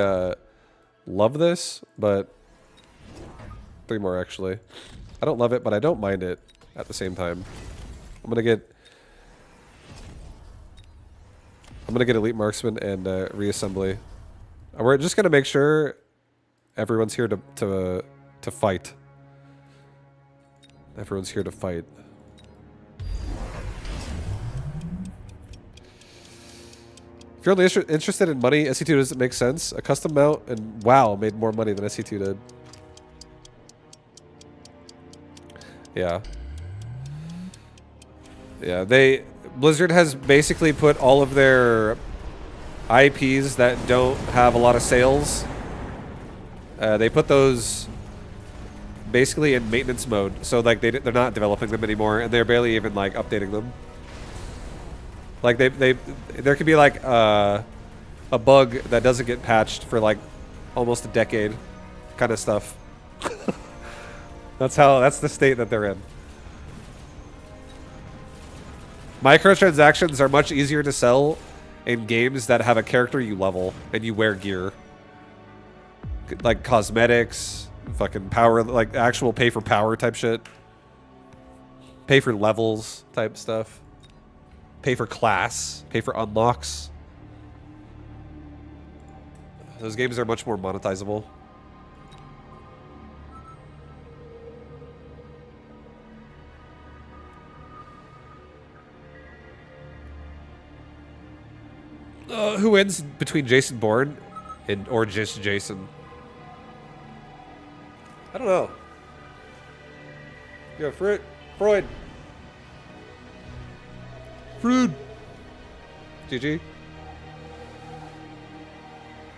love this, but 3 more actually. I don't love it, but I don't mind it at the same time. I'm gonna get elite marksman and reassembly. We're just gonna make sure everyone's here to fight. Everyone's here to fight. If you're only interested in money, SC2 doesn't make sense. A custom mount and WoW made more money than SC2 did. Yeah. Yeah, Blizzard has basically put all of their IPs that don't have a lot of sales. They put those basically in maintenance mode, so like they're not developing them anymore, and they're barely even like updating them. Like there could be like a bug that doesn't get patched for like almost a decade, kind of stuff. That's the state that they're in. Microtransactions are much easier to sell in games that have a character you level and you wear gear. Like cosmetics, fucking power, like actual pay for power type shit. Pay for levels type stuff. Pay for class, pay for unlocks. Those games are much more monetizable. Who wins between Jason Bourne or just Jason? I don't know. Yeah, Freud. GG.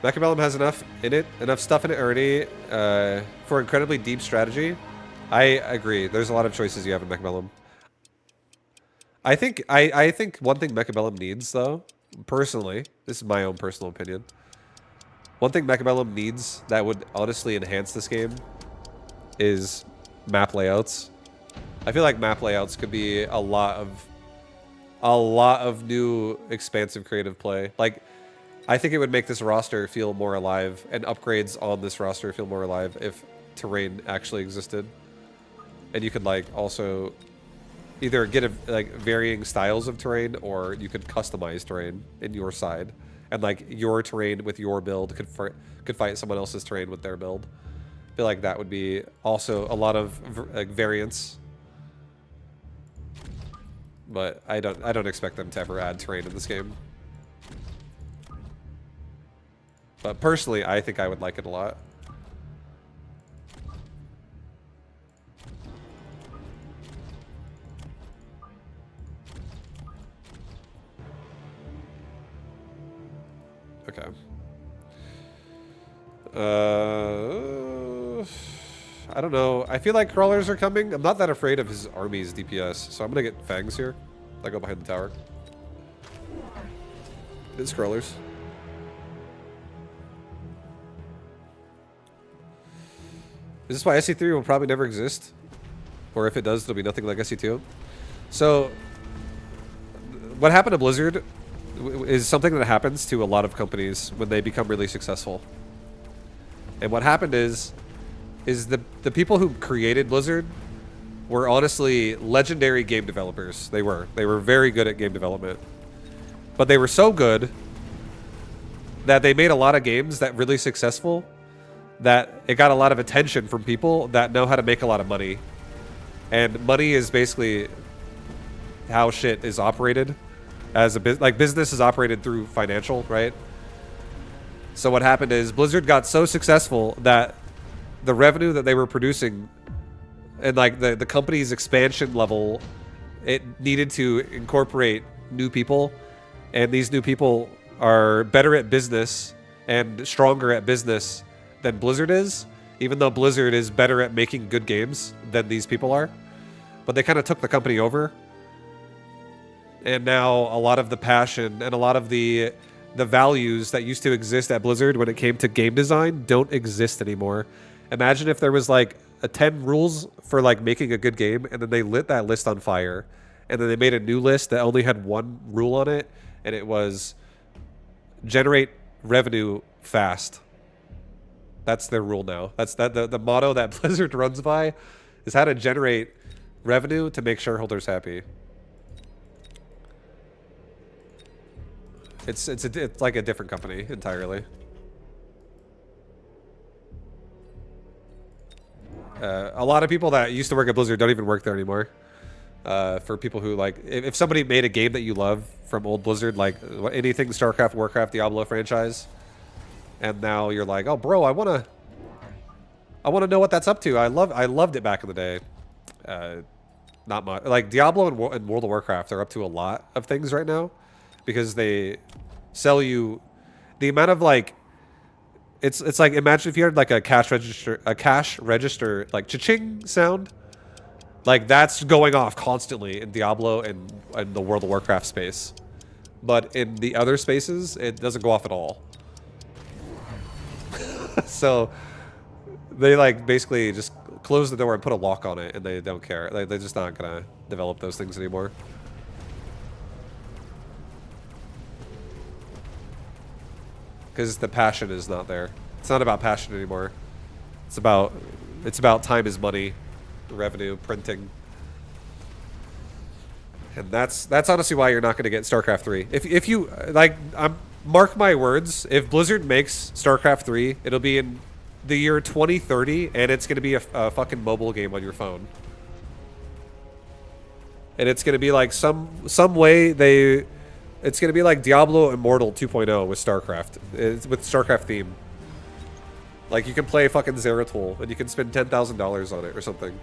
Macabellum has enough stuff in it already for incredibly deep strategy. I agree. There's a lot of choices you have in Macabellum. I think one thing Macabellum needs, though, personally, this is my own personal opinion. One thing Macabellum needs that would honestly enhance this game is map layouts. I feel like map layouts could be a lot of new expansive creative play. Like, I think it would make this roster feel more alive, and upgrades on this roster feel more alive if terrain actually existed. And you could like also either get like varying styles of terrain, or you could customize terrain in your side, and like your terrain with your build could fight someone else's terrain with their build. I feel like that would be also a lot of like variance. But I don't expect them to ever add terrain in this game. But personally, I think I would like it a lot. Okay. I don't know. I feel like crawlers are coming. I'm not that afraid of his army's DPS, so I'm gonna get fangs here. I go behind the tower. It's scrollers. Is this why SC3 will probably never exist? Or if it does, it'll be nothing like SC2? So, what happened to Blizzard is something that happens to a lot of companies when they become really successful. And what happened is the people who created Blizzard were honestly legendary game developers. They were very good at game development. But they were so good that they made a lot of games that really successful that it got a lot of attention from people that know how to make a lot of money. And money is basically how shit is operated as a business is operated through financial, right? So what happened is Blizzard got so successful that the revenue that they were producing and like the company's expansion level, it needed to incorporate new people, and these new people are better at business and stronger at business than Blizzard is, even though Blizzard is better at making good games than these people are. But they kind of took the company over. And now a lot of the passion and a lot of the values that used to exist at Blizzard when it came to game design don't exist anymore. Imagine if there was like a 10 rules for like making a good game, and then they lit that list on fire, and then they made a new list that only had one rule on it, and it was generate revenue fast. That's their rule now. That's the motto that Blizzard runs by is how to generate revenue to make shareholders happy. It's like a different company entirely. A lot of people that used to work at Blizzard don't even work there anymore. For people who like, if somebody made a game that you love from old Blizzard, like anything StarCraft, Warcraft, Diablo franchise, and now you're like, oh, bro, I wanna know what that's up to. I loved it back in the day. Not much. Like Diablo and World of Warcraft are up to a lot of things right now, because they sell you the amount of like. It's like, imagine if you had like a cash register like cha-ching sound. Like that's going off constantly in Diablo and the World of Warcraft space. But in the other spaces, it doesn't go off at all. So they like basically just close the door and put a lock on it, and they don't care. Like, they're just not gonna develop those things anymore. Because the passion is not there. It's not about passion anymore. It's about time is money, revenue, printing. And that's honestly why you're not going to get StarCraft 3. If you like, mark my words, if Blizzard makes StarCraft 3, it'll be in the year 2030, and it's going to be a fucking mobile game on your phone. And it's going to be like some way they. It's going to be like Diablo Immortal 2.0 with StarCraft. It's with StarCraft theme. Like, you can play fucking Zeratul, and you can spend $10,000 on it or something.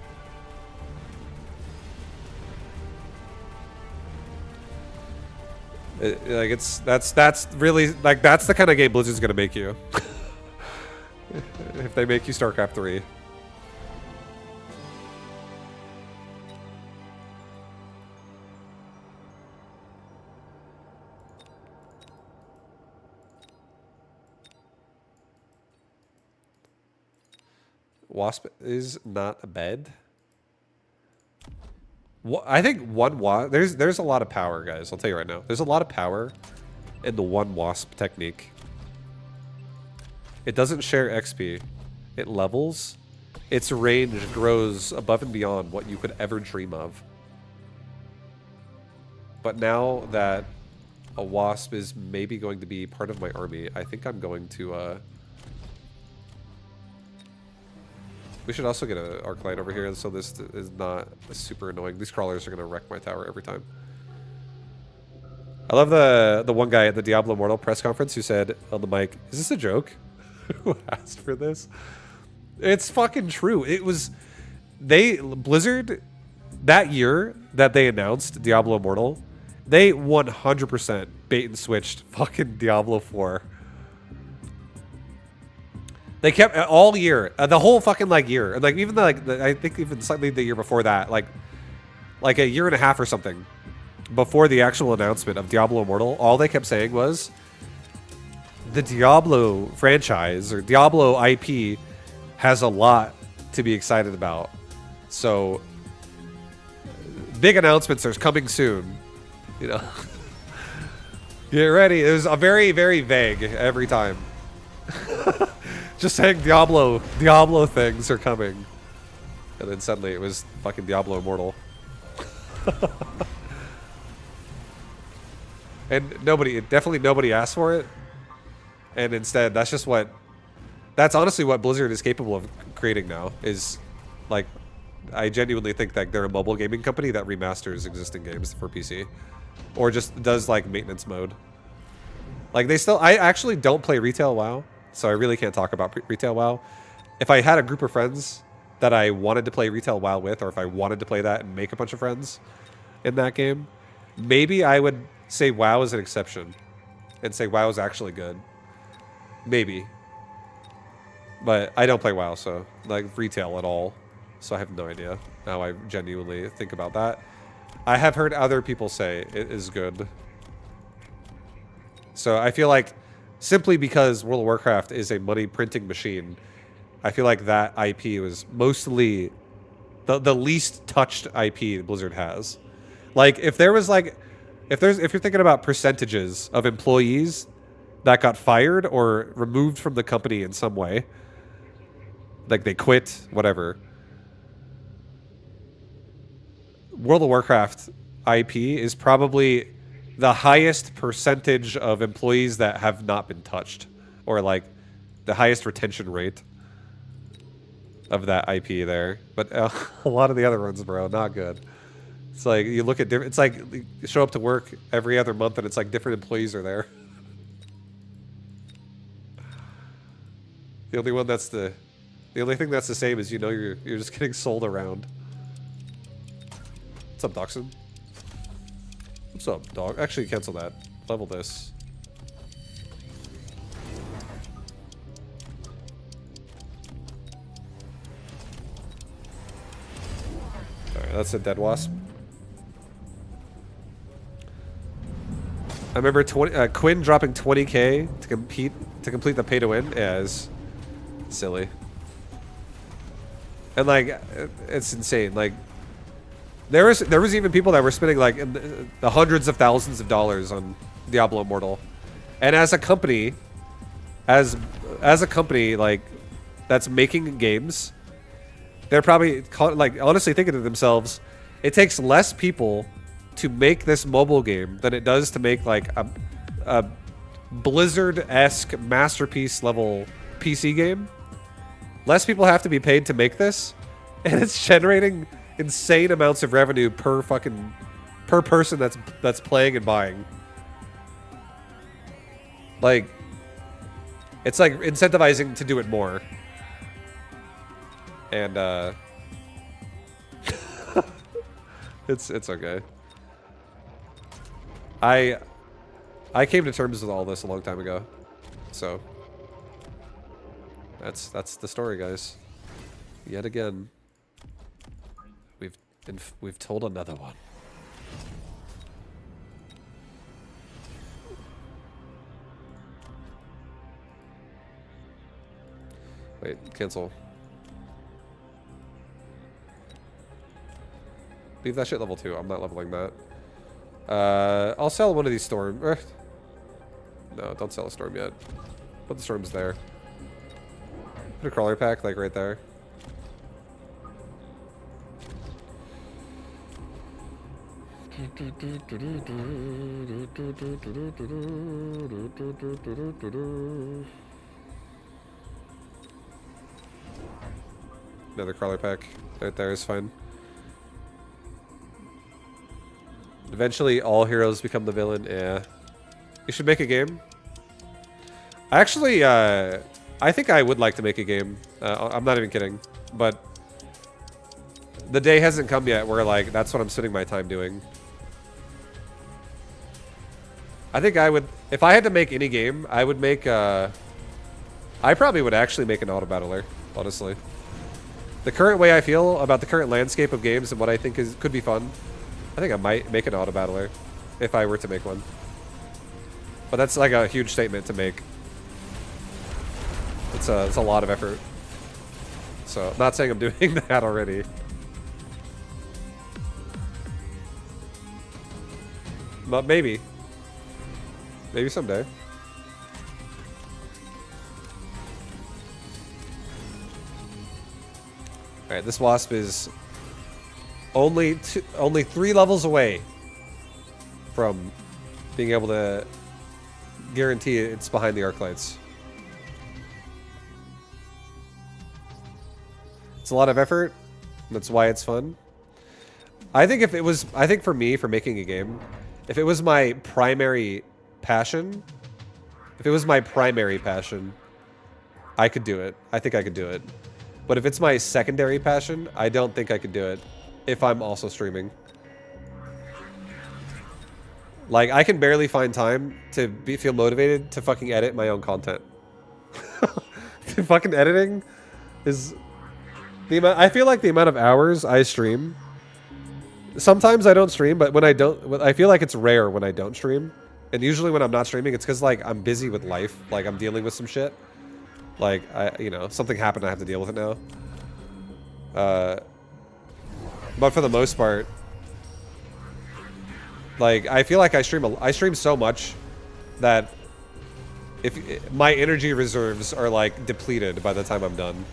Like, that's really, like, that's the kind of game Blizzard's going to make you. If they make you StarCraft 3. Wasp is not a bed. I think one wasp. There's a lot of power, guys. I'll tell you right now. There's a lot of power in the one wasp technique. It doesn't share XP. It levels. Its range grows above and beyond what you could ever dream of. But now that a wasp is maybe going to be part of my army, I think I'm going to. We should also get an arc light over here, so this is not super annoying. These crawlers are going to wreck my tower every time. I love the one guy at the Diablo Immortal press conference who said on the mic, "Is this a joke?" Who asked for this? It's fucking true. It was Blizzard that year that they announced Diablo Immortal, they 100% bait and switched fucking Diablo 4. They kept all year, the whole fucking like year, and like even I think even slightly the year before that, like a year and a half or something, before the actual announcement of Diablo Immortal. All they kept saying was, the Diablo franchise or Diablo IP has a lot to be excited about. So big announcements are coming soon. You know, get ready. It was a very, very vague every time. Just saying Diablo things are coming. And then suddenly it was fucking Diablo Immortal. And definitely nobody asked for it. And instead, that's honestly what Blizzard is capable of creating now. Is like, I genuinely think that they're a mobile gaming company that remasters existing games for PC. Or just does like maintenance mode. Like I actually don't play retail WoW. So I really can't talk about retail WoW. If I had a group of friends that I wanted to play retail WoW with, or if I wanted to play that and make a bunch of friends in that game, maybe I would say WoW is an exception and say WoW is actually good. Maybe. But I don't play WoW, so like retail at all. So I have no idea how I genuinely think about that. I have heard other people say it is good. So I feel like simply because World of Warcraft is a money printing machine, I feel like that IP was mostly the least touched IP Blizzard has. Like if you're thinking about percentages of employees that got fired or removed from the company in some way, like they quit, whatever. World of Warcraft IP is probably the highest percentage of employees that have not been touched, or like the highest retention rate of that IP there. But a lot of the other ones, bro, not good. It's like you look at different. It's like you show up to work every other month, and it's like different employees are there. The only thing that's the same is you're just getting sold around. What's up, Dachshund? What's up, dog? Actually, cancel that. Level this. Alright, that's a dead wasp. I remember Quinn dropping 20k to complete the pay to win. Yeah, is silly. And like, it's insane. Like, there was even people that were spending like in the hundreds of thousands of dollars on Diablo Immortal, and as a company, like that's making games, they're probably like honestly thinking to themselves, it takes less people to make this mobile game than it does to make like a Blizzard-esque masterpiece level PC game. Less people have to be paid to make this, and it's generating insane amounts of revenue per person that's playing and buying. Like, it's like incentivizing to do it more. And it's okay. I came to terms with all this a long time ago. So that's the story, guys. Yet again, we've told another one. Wait, cancel. Leave that shit level 2. I'm not leveling that. I'll sell one of these storm. No, don't sell a storm yet. Put the storms there. Put a crawler pack like right there. Another crawler pack right there is fine. Eventually, all heroes become the villain. Yeah. You should make a game. Actually, I think I would like to make a game. I'm not even kidding. But the day hasn't come yet where, like, that's what I'm spending my time doing. I think I would... If I had to make any game, I would make... I probably would actually make an auto-battler, honestly. The current way I feel about the current landscape of games and what I think could be fun, I think I might make an auto-battler if I were to make one. But that's like a huge statement to make. It's a lot of effort. So I'm not saying I'm doing that already. But maybe. Maybe someday. Alright, this wasp is only 3 levels away from being able to guarantee it's behind the arc lights. It's a lot of effort. That's why it's fun. I think for me, for making a game, if it was my primary passion, I could do it. I think I could do it. But if it's my secondary passion, I don't think I could do it if I'm also streaming. Like, I can barely find time to feel motivated to fucking edit my own content. Fucking editing is the amount. I feel like the amount of hours I stream. Sometimes I don't stream, but when I don't, I feel like it's rare when I don't stream. And usually when I'm not streaming, it's because like I'm busy with life, like I'm dealing with some shit. Like you know, something happened, I have to deal with it now. But for the most part, like I feel like I stream so much that if my energy reserves are like depleted by the time I'm done.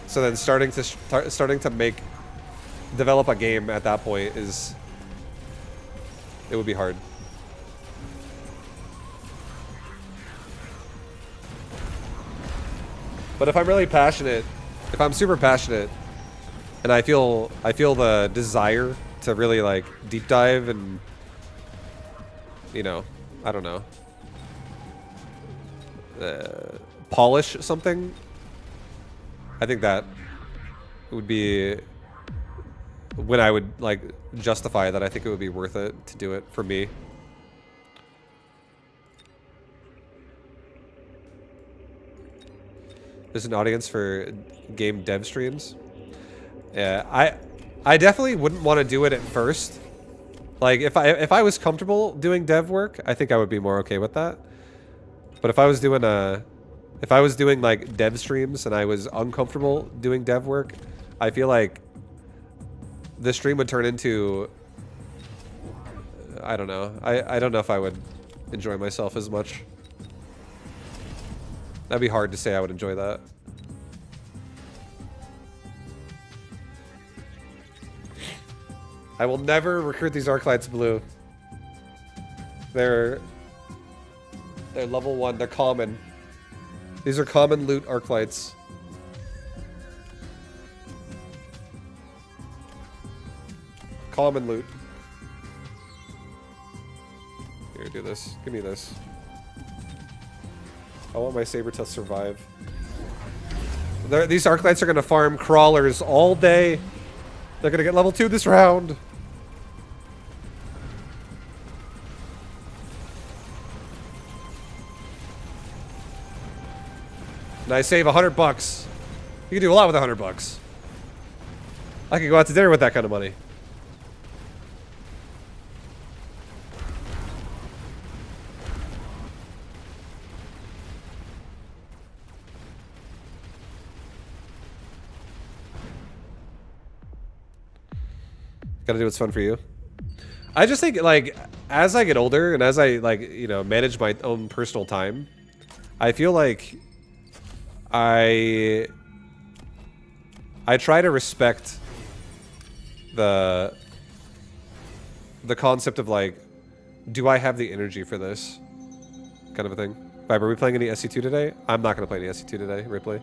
So then starting to develop a game at that point it would be hard. But if I'm really passionate, if I'm super passionate, and I feel the desire to really like deep dive and, you know, I don't know, polish something, I think that would be when I would like justify that I think it would be worth it to do it for me. There's an audience for game dev streams. Yeah, I definitely wouldn't want to do it at first. Like if I was comfortable doing dev work, I think I would be more okay with that. But if I was doing like dev streams and I was uncomfortable doing dev work, I feel like the stream would turn into, I don't know. I don't know if I would enjoy myself as much. That'd be hard to say I would enjoy that. I will never recruit these arc lights blue. They're level 1. They're common. These are common loot arc lights. Common loot. Here, do this. Give me this. I want my saber to survive. These arc lights are gonna farm crawlers all day. They're gonna get level 2 this round. And I save $100. You can do a lot with $100. I could go out to dinner with that kind of money. Gotta do what's fun for you. I just think, like, as I get older and as I, like, you know, manage my own personal time, I feel like I try to respect the concept of, like, do I have the energy for this? Kind of a thing. Vibe, are we playing any SC2 today? I'm not going to play any SC2 today, Ripley.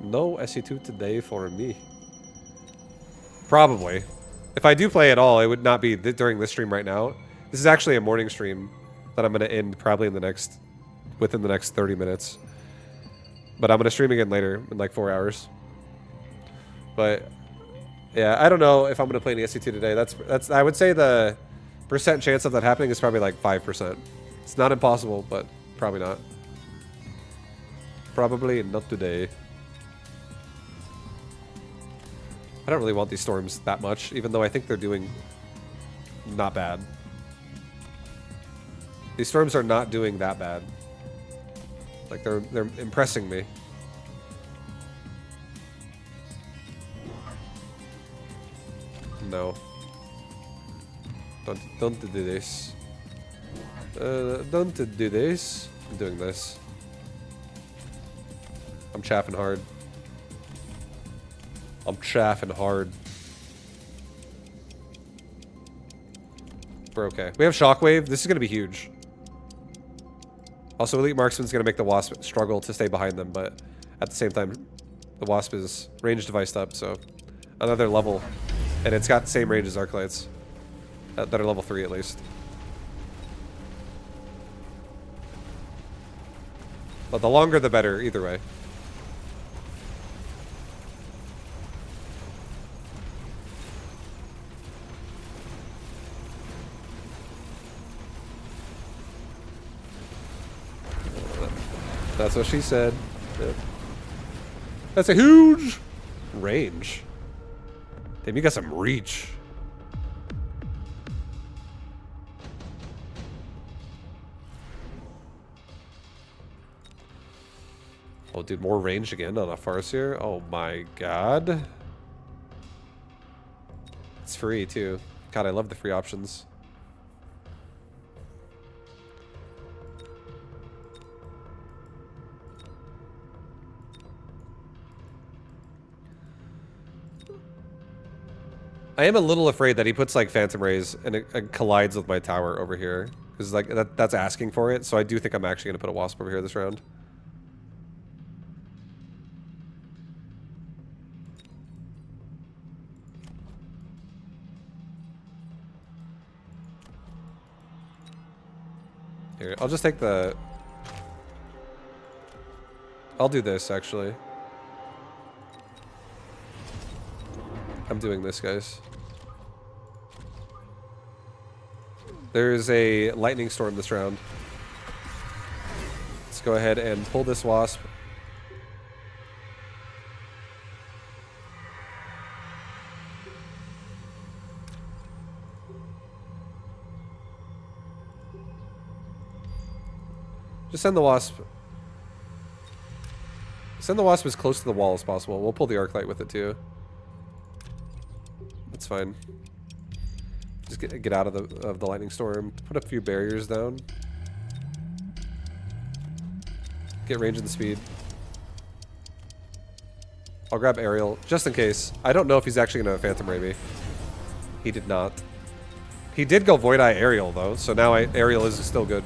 No SC2 today for me. Probably. If I do play at all, it would not be during this stream right now. This is actually a morning stream that I'm going to end probably within the next 30 minutes. But I'm going to stream again later in like 4 hours. But yeah, I don't know if I'm going to play any SC2 today. That's I would say the percent chance of that happening is probably like 5%. It's not impossible, but probably not. Probably not today. I don't really want these storms that much, even though I think they're doing not bad. These storms are not doing that bad. Like they're impressing me. No. Don't do this. Don't do this. I'm doing this. I'm chaffing hard. I'm chaffing hard. We're okay. We have Shockwave. This is going to be huge. Also, Elite Marksman's going to make the Wasp struggle to stay behind them, but at the same time, the Wasp is range deviced up, so another level. And it's got the same range as Arclights. That are level 3 at least. But the longer the better, either way. That's what she said. Yep. That's a huge range. Damn, you got some reach. Oh, dude, more range again on a Farseer? Oh my god. It's free, too. God, I love the free options. I am a little afraid that he puts like Phantom Rays and it collides with my tower over here. Because like that's asking for it, so I do think I'm actually going to put a Wasp over here this round. Here, I'll just take the... I'll do this, actually. I'm doing this, guys. There's a lightning storm this round. Let's go ahead and pull this Wasp. Just send the Wasp. Send the Wasp as close to the wall as possible. We'll pull the Arclight with it, too. That's fine. Just get out of the lightning storm. Put a few barriers down. Get range and speed. I'll grab Aerial just in case. I don't know if he's actually gonna Phantom Ray me. He did not. He did go Void Eye Aerial though, so now Aerial is still good.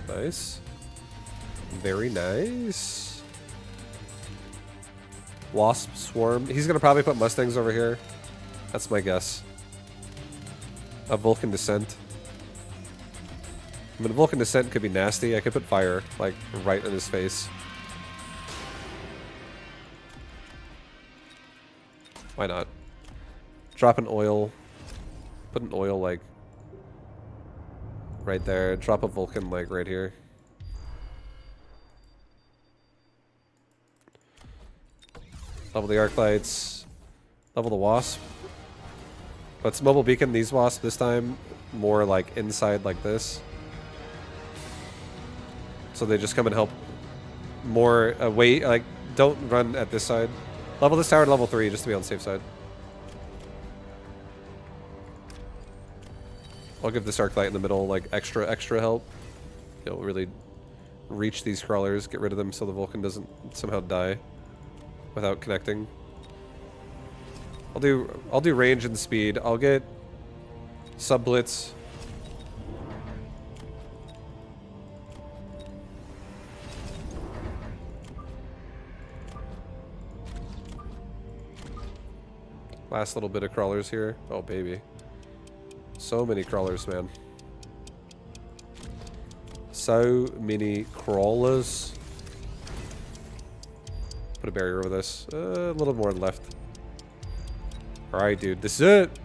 Nice. Very nice. Wasp Swarm. He's gonna probably put Mustangs over here. That's my guess. A Vulcan Descent. I mean, a Vulcan Descent could be nasty. I could put fire, like, right in his face. Why not? Drop an oil. Put an oil, like, right there. Drop a Vulcan, like, right here. Level the Arclights. Level the Wasp. Let's Mobile Beacon these Wasps this time. More, like, inside like this. So they just come and help more away. Like, don't run at this side. Level this tower to level 3 just to be on the safe side. I'll give this Arclight in the middle, like, extra help. It'll really reach these crawlers, get rid of them so the Vulcan doesn't somehow die without connecting. I'll do range and speed. I'll get Sub-Blitz. Last little bit of crawlers here. Oh, baby. So many crawlers, man. So many crawlers. Put a barrier over this. A little more left. Alright, dude. This is it.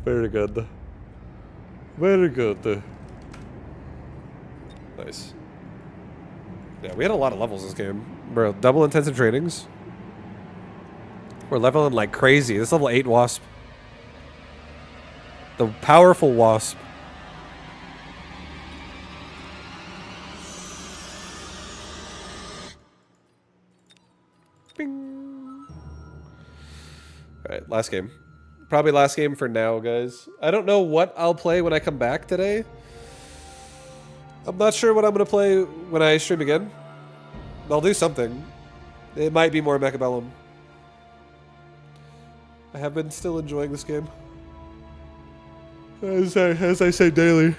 Very good. Very good. Nice. Yeah, we had a lot of levels this game. Bro, double intensive trainings. We're leveling like crazy. This level 8 Wasp. The powerful Wasp. Bing. Alright, last game. Probably last game for now, guys. I don't know what I'll play when I come back today. I'm not sure what I'm going to play when I stream again. I'll do something. It might be more Mechabellum. I have been still enjoying this game. As I say daily.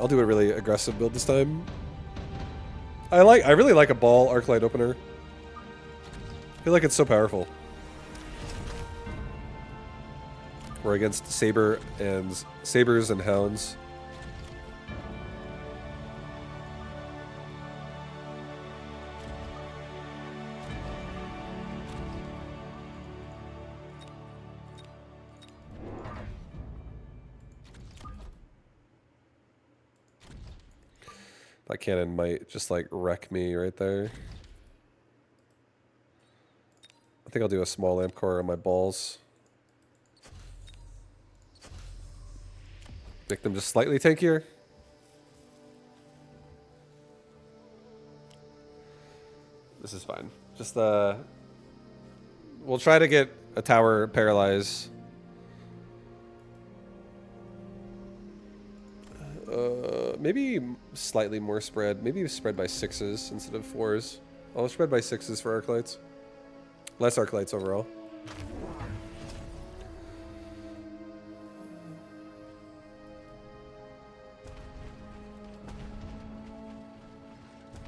I'll do a really aggressive build this time. I really like a ball arc light opener. I feel like it's so powerful. We're against sabers and hounds. That cannon might just like wreck me right there. I think I'll do a small lamp core on my balls. Make them just slightly tankier. This is fine. Just we'll try to get a tower paralyzed. Maybe slightly more spread. Maybe spread by 6s instead of 4s. I'll spread by 6s for arc lights. Less arc lights overall.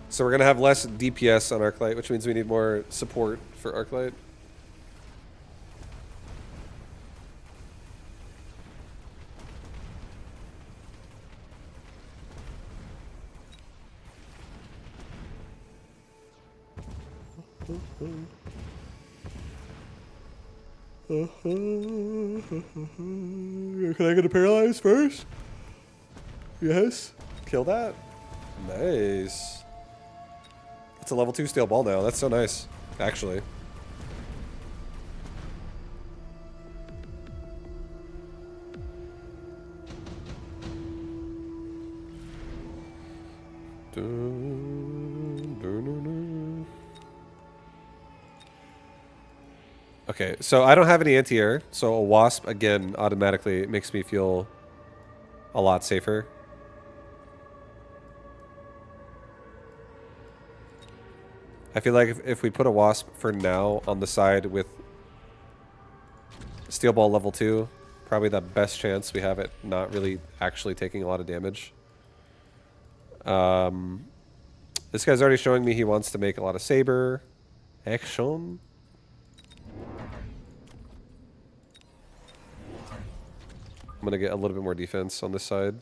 So we're gonna have less DPS on arc light, which means we need more support for arc light. Can I get a paralyze first? Yes. Kill that. Nice. It's a level 2 steel ball now. That's so nice, actually. Okay, so I don't have any anti-air, so a wasp, again, automatically makes me feel a lot safer. I feel like if we put a wasp for now on the side with steel ball level 2, probably the best chance we have at not really actually taking a lot of damage. This guy's already showing me he wants to make a lot of saber action. I'm gonna get a little bit more defense on this side.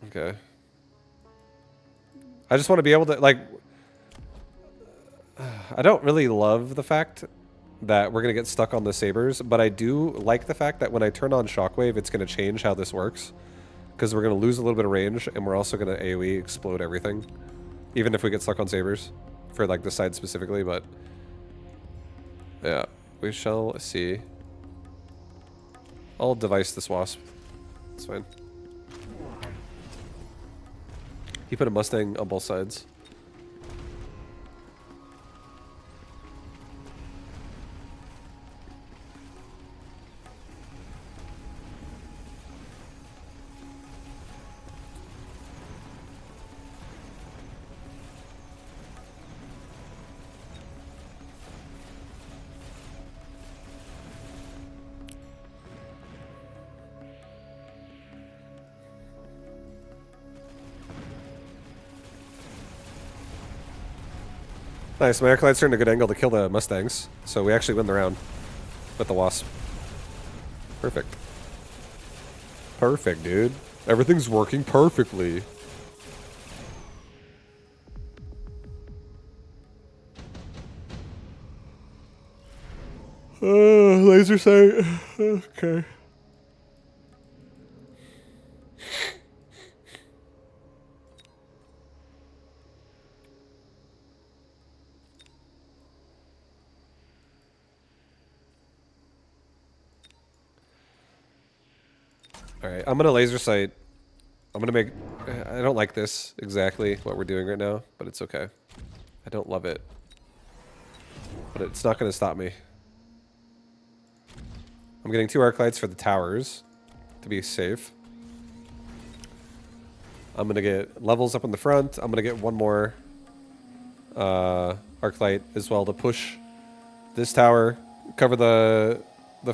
Okay. I just want to be able to, like... I don't really love the fact that we're going to get stuck on the sabers, but I do like the fact that when I turn on Shockwave, it's going to change how this works. Because we're going to lose a little bit of range, and we're also going to AoE explode everything. Even if we get stuck on sabers. For, like, the side specifically, but... yeah, we shall see. I'll device this wasp. It's fine. He put a Mustang on both sides. Nice, my Arclight's turned a good angle to kill the Mustangs, so we actually win the round with the Wasp. Perfect. Perfect, dude. Everything's working perfectly. Laser sight. Okay. Alright, I'm gonna laser sight. I'm gonna make... I don't like this exactly, what we're doing right now, but it's okay. I don't love it. But it's not gonna stop me. I'm getting 2 Arclights for the towers, to be safe. I'm gonna get levels up in the front. I'm gonna get 1 more Arclight as well to push this tower, cover the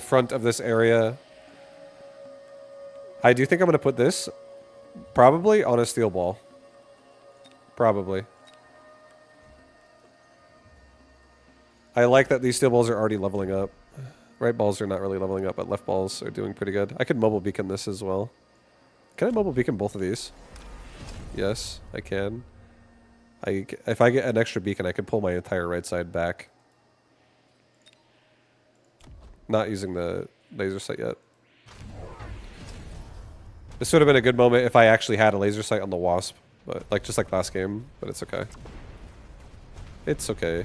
front of this area. I do think I'm going to put this probably on a steel ball. Probably. I like that these steel balls are already leveling up. Right balls are not really leveling up, but left balls are doing pretty good. I could mobile beacon this as well. Can I mobile beacon both of these? Yes, I can. If I get an extra beacon, I can pull my entire right side back. Not using the laser sight yet. This would have been a good moment if I actually had a laser sight on the Wasp, but like just like last game, but it's okay. It's okay.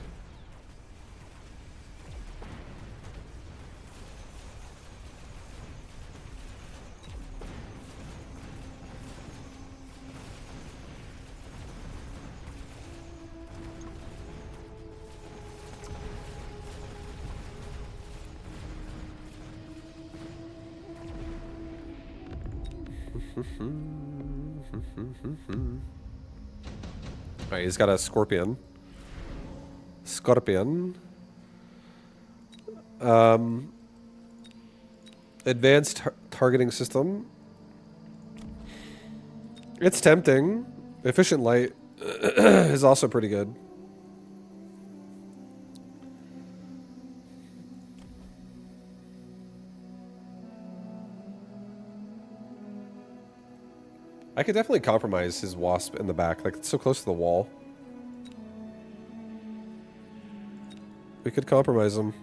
Alright, he's got a Scorpion. Scorpion. Advanced targeting system. It's tempting. Efficient light is also pretty good. I could definitely compromise his Wasp in the back. Like, it's so close to the wall. We could compromise him.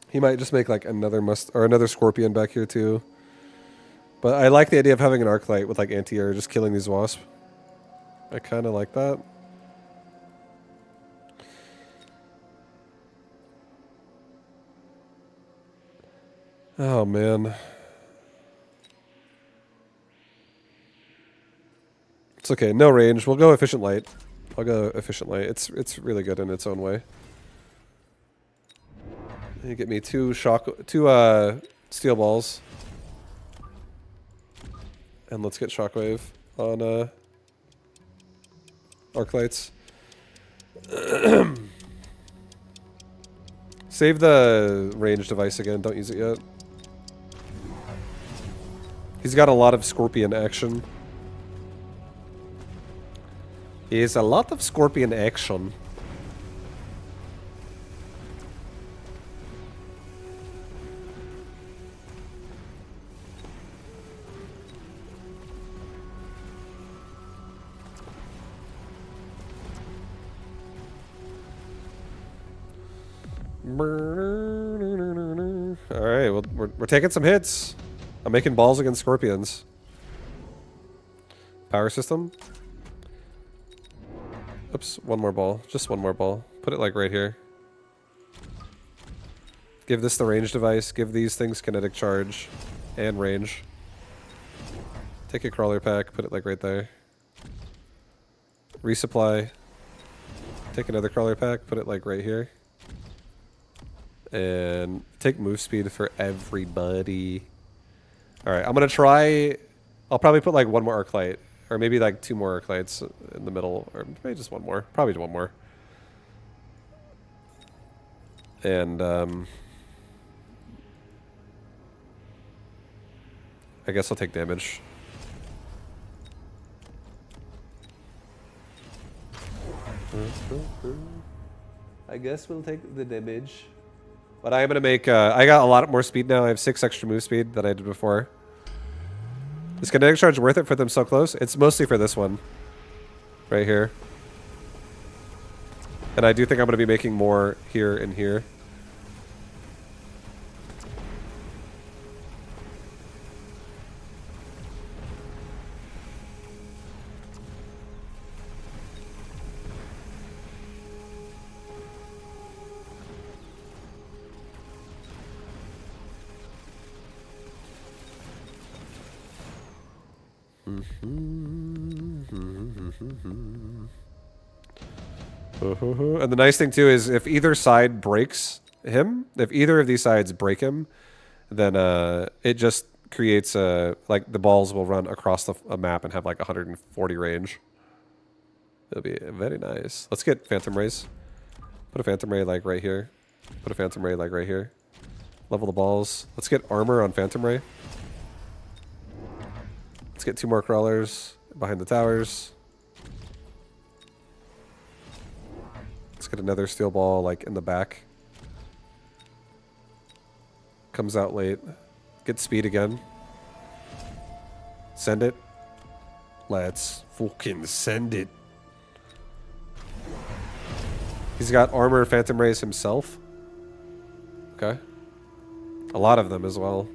He might just make like another Scorpion back here too. But I like the idea of having an Arclight with like anti-air just killing these Wasps. I kind of like that. Oh man. It's okay, no range. We'll go efficient light. I'll go efficient light. It's really good in its own way. You get me two steel balls. And let's get shockwave on Arclights. Save the range device again, don't use it yet. He's got a lot of Scorpion action. He has a lot of Scorpion action. Alright, well, we're taking some hits. I'm making balls against Scorpions. Power system. Oops, one more ball. Just one more ball. Put it like right here. Give this the range device. Give these things kinetic charge and range. Take a crawler pack. Put it like right there. Resupply. Take another crawler pack. Put it like right here. And take move speed for everybody. Alright, I'm going to try... I'll probably put like one more arc light. Or maybe like 2 more arc lights in the middle. Or maybe just one more. Probably one more. And, I guess I'll take damage. I guess we'll take the damage. But I am going to make... I got a lot more speed now. I have 6 extra move speed than I did before. Is kinetic charge worth it for them so close? It's mostly for this one. Right here. And I do think I'm going to be making more here and here. And the nice thing too is if either side breaks him, if either of these sides break him, then it just creates like the balls will run across a map and have like 140 range. It'll be very nice. Let's get Phantom Rays. Put a Phantom Ray like right here. Put a Phantom Ray like right here. Level the balls. Let's get armor on Phantom Ray. Let's get 2 more crawlers behind the towers. Let's get another steel ball like in the back. Comes out late. Get speed again. Send it. Let's fucking send it. He's got armor Phantom Rays himself. Okay. A lot of them as well.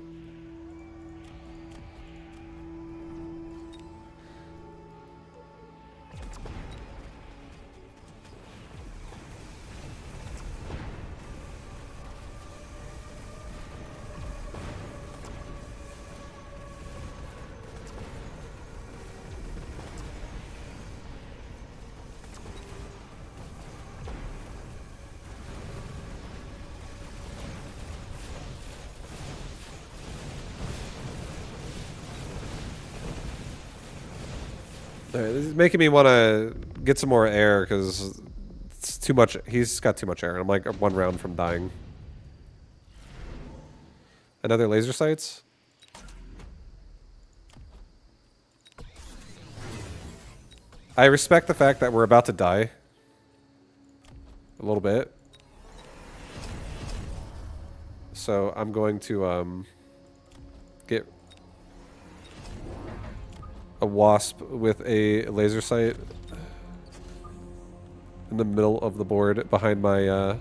This is making me want to get some more air because it's too much. He's got too much air. I'm like 1 round from dying. Another laser sights. I respect the fact that we're about to die. A little bit. So I'm going to get a wasp with a laser sight in the middle of the board behind my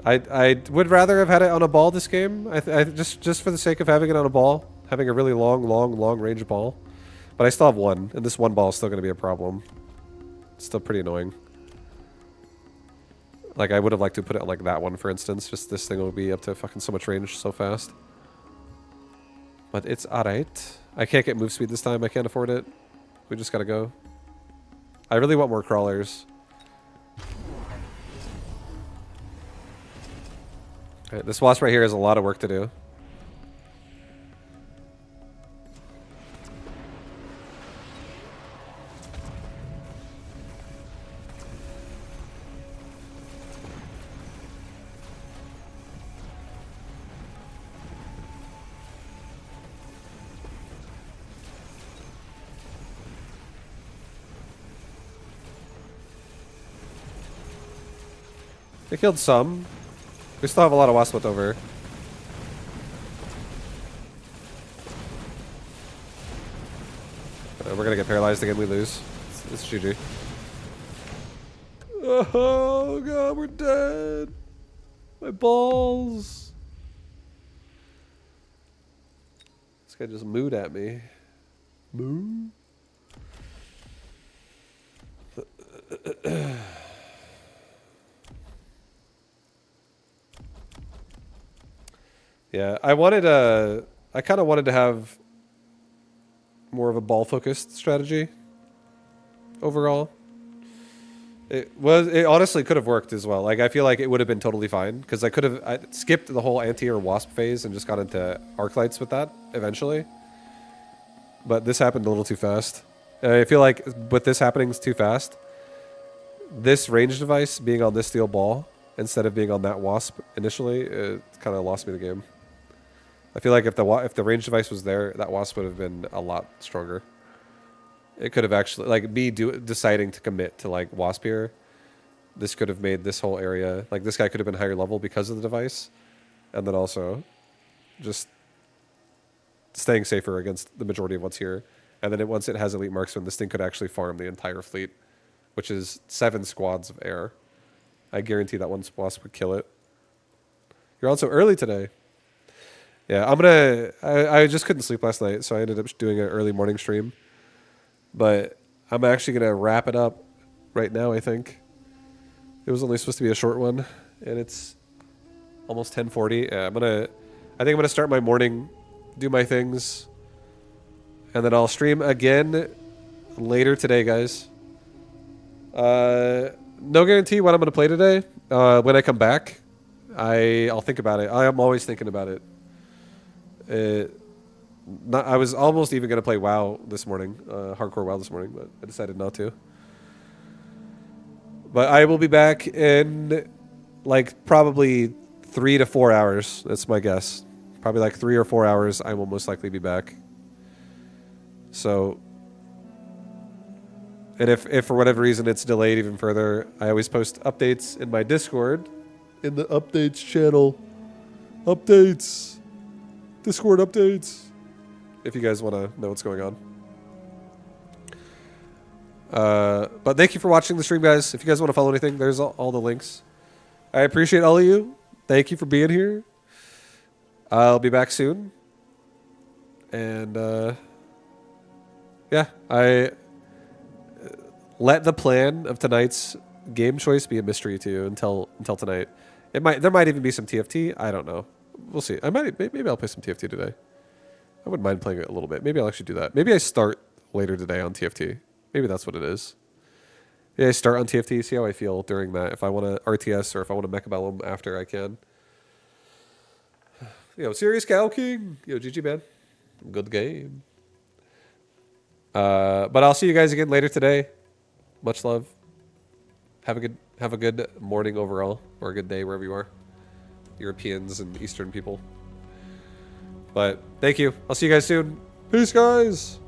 I would rather have had it on a ball this game. I just for the sake of having it on a ball, having a really long range ball. But I still have 1, and this 1 ball is still going to be a problem. It's still pretty annoying. Like I would have liked to put it on like that one, for instance. Just this thing will be up to fucking so much range so fast. But it's alright. I can't get move speed this time. I can't afford it. We just gotta go. I really want more crawlers. Alright, this wasp right here has a lot of work to do. They killed some. We still have a lot of wasp left over. We're gonna get paralyzed again. We lose. It's GG. Oh god, we're dead. My balls. This guy just mooed at me. Moo. Yeah, I kind of wanted to have more of a ball focused strategy overall. It honestly could have worked as well. Like I feel like it would have been totally fine because I skipped the whole anti or wasp phase and just got into arc lights with that eventually. But this happened a little too fast. I feel like with this happening too fast, this range device being on this steel ball instead of being on that wasp initially, it kind of lost me the game. I feel like if the range device was there, that wasp would have been a lot stronger. It could have actually, like, me deciding to commit to, like, wasp here. This could have made this whole area, like, this guy could have been higher level because of the device. And then also just staying safer against the majority of what's here. And then once it has elite marksman, this thing could actually farm the entire fleet, which is 7 squads of air. I guarantee that one wasp would kill it. You're on so early today. Yeah, I just couldn't sleep last night, so I ended up doing an early morning stream. But I'm actually going to wrap it up right now, I think. It was only supposed to be a short one, and it's almost 10:40. Yeah, I think I'm going to start my morning, do my things, and then I'll stream again later today, guys. No guarantee what I'm going to play today. When I come back, I'll think about it. I am always thinking about it. I was almost even going to play WoW this morning, hardcore WoW this morning, but I decided not to. But I will be back in like probably 3 to 4 hours. That's my guess. Probably like 3 or 4 hours. I will most likely be back. So, and if for whatever reason it's delayed even further, I always post updates in my Discord, in the updates channel. Updates. Discord updates. If you guys want to know what's going on. But thank you for watching the stream, guys. If you guys want to follow anything, there's all the links. I appreciate all of you. Thank you for being here. I'll be back soon. And, yeah, I let the plan of tonight's game choice be a mystery to you until tonight. There might even be some TFT. I don't know. We'll see. Maybe I'll play some TFT today. I wouldn't mind playing it a little bit. Maybe I'll actually do that. Maybe I start later today on TFT. Maybe that's what it is. Yeah, I start on TFT, see how I feel during that. If I want to RTS or if I want to Mecha Bellum after, I can. Serious Cow King. GG, man. Good game. But I'll see you guys again later today. Much love. Have a good morning overall, or a good day wherever you are. Europeans and Eastern people. But thank you. I'll see you guys soon. Peace, guys.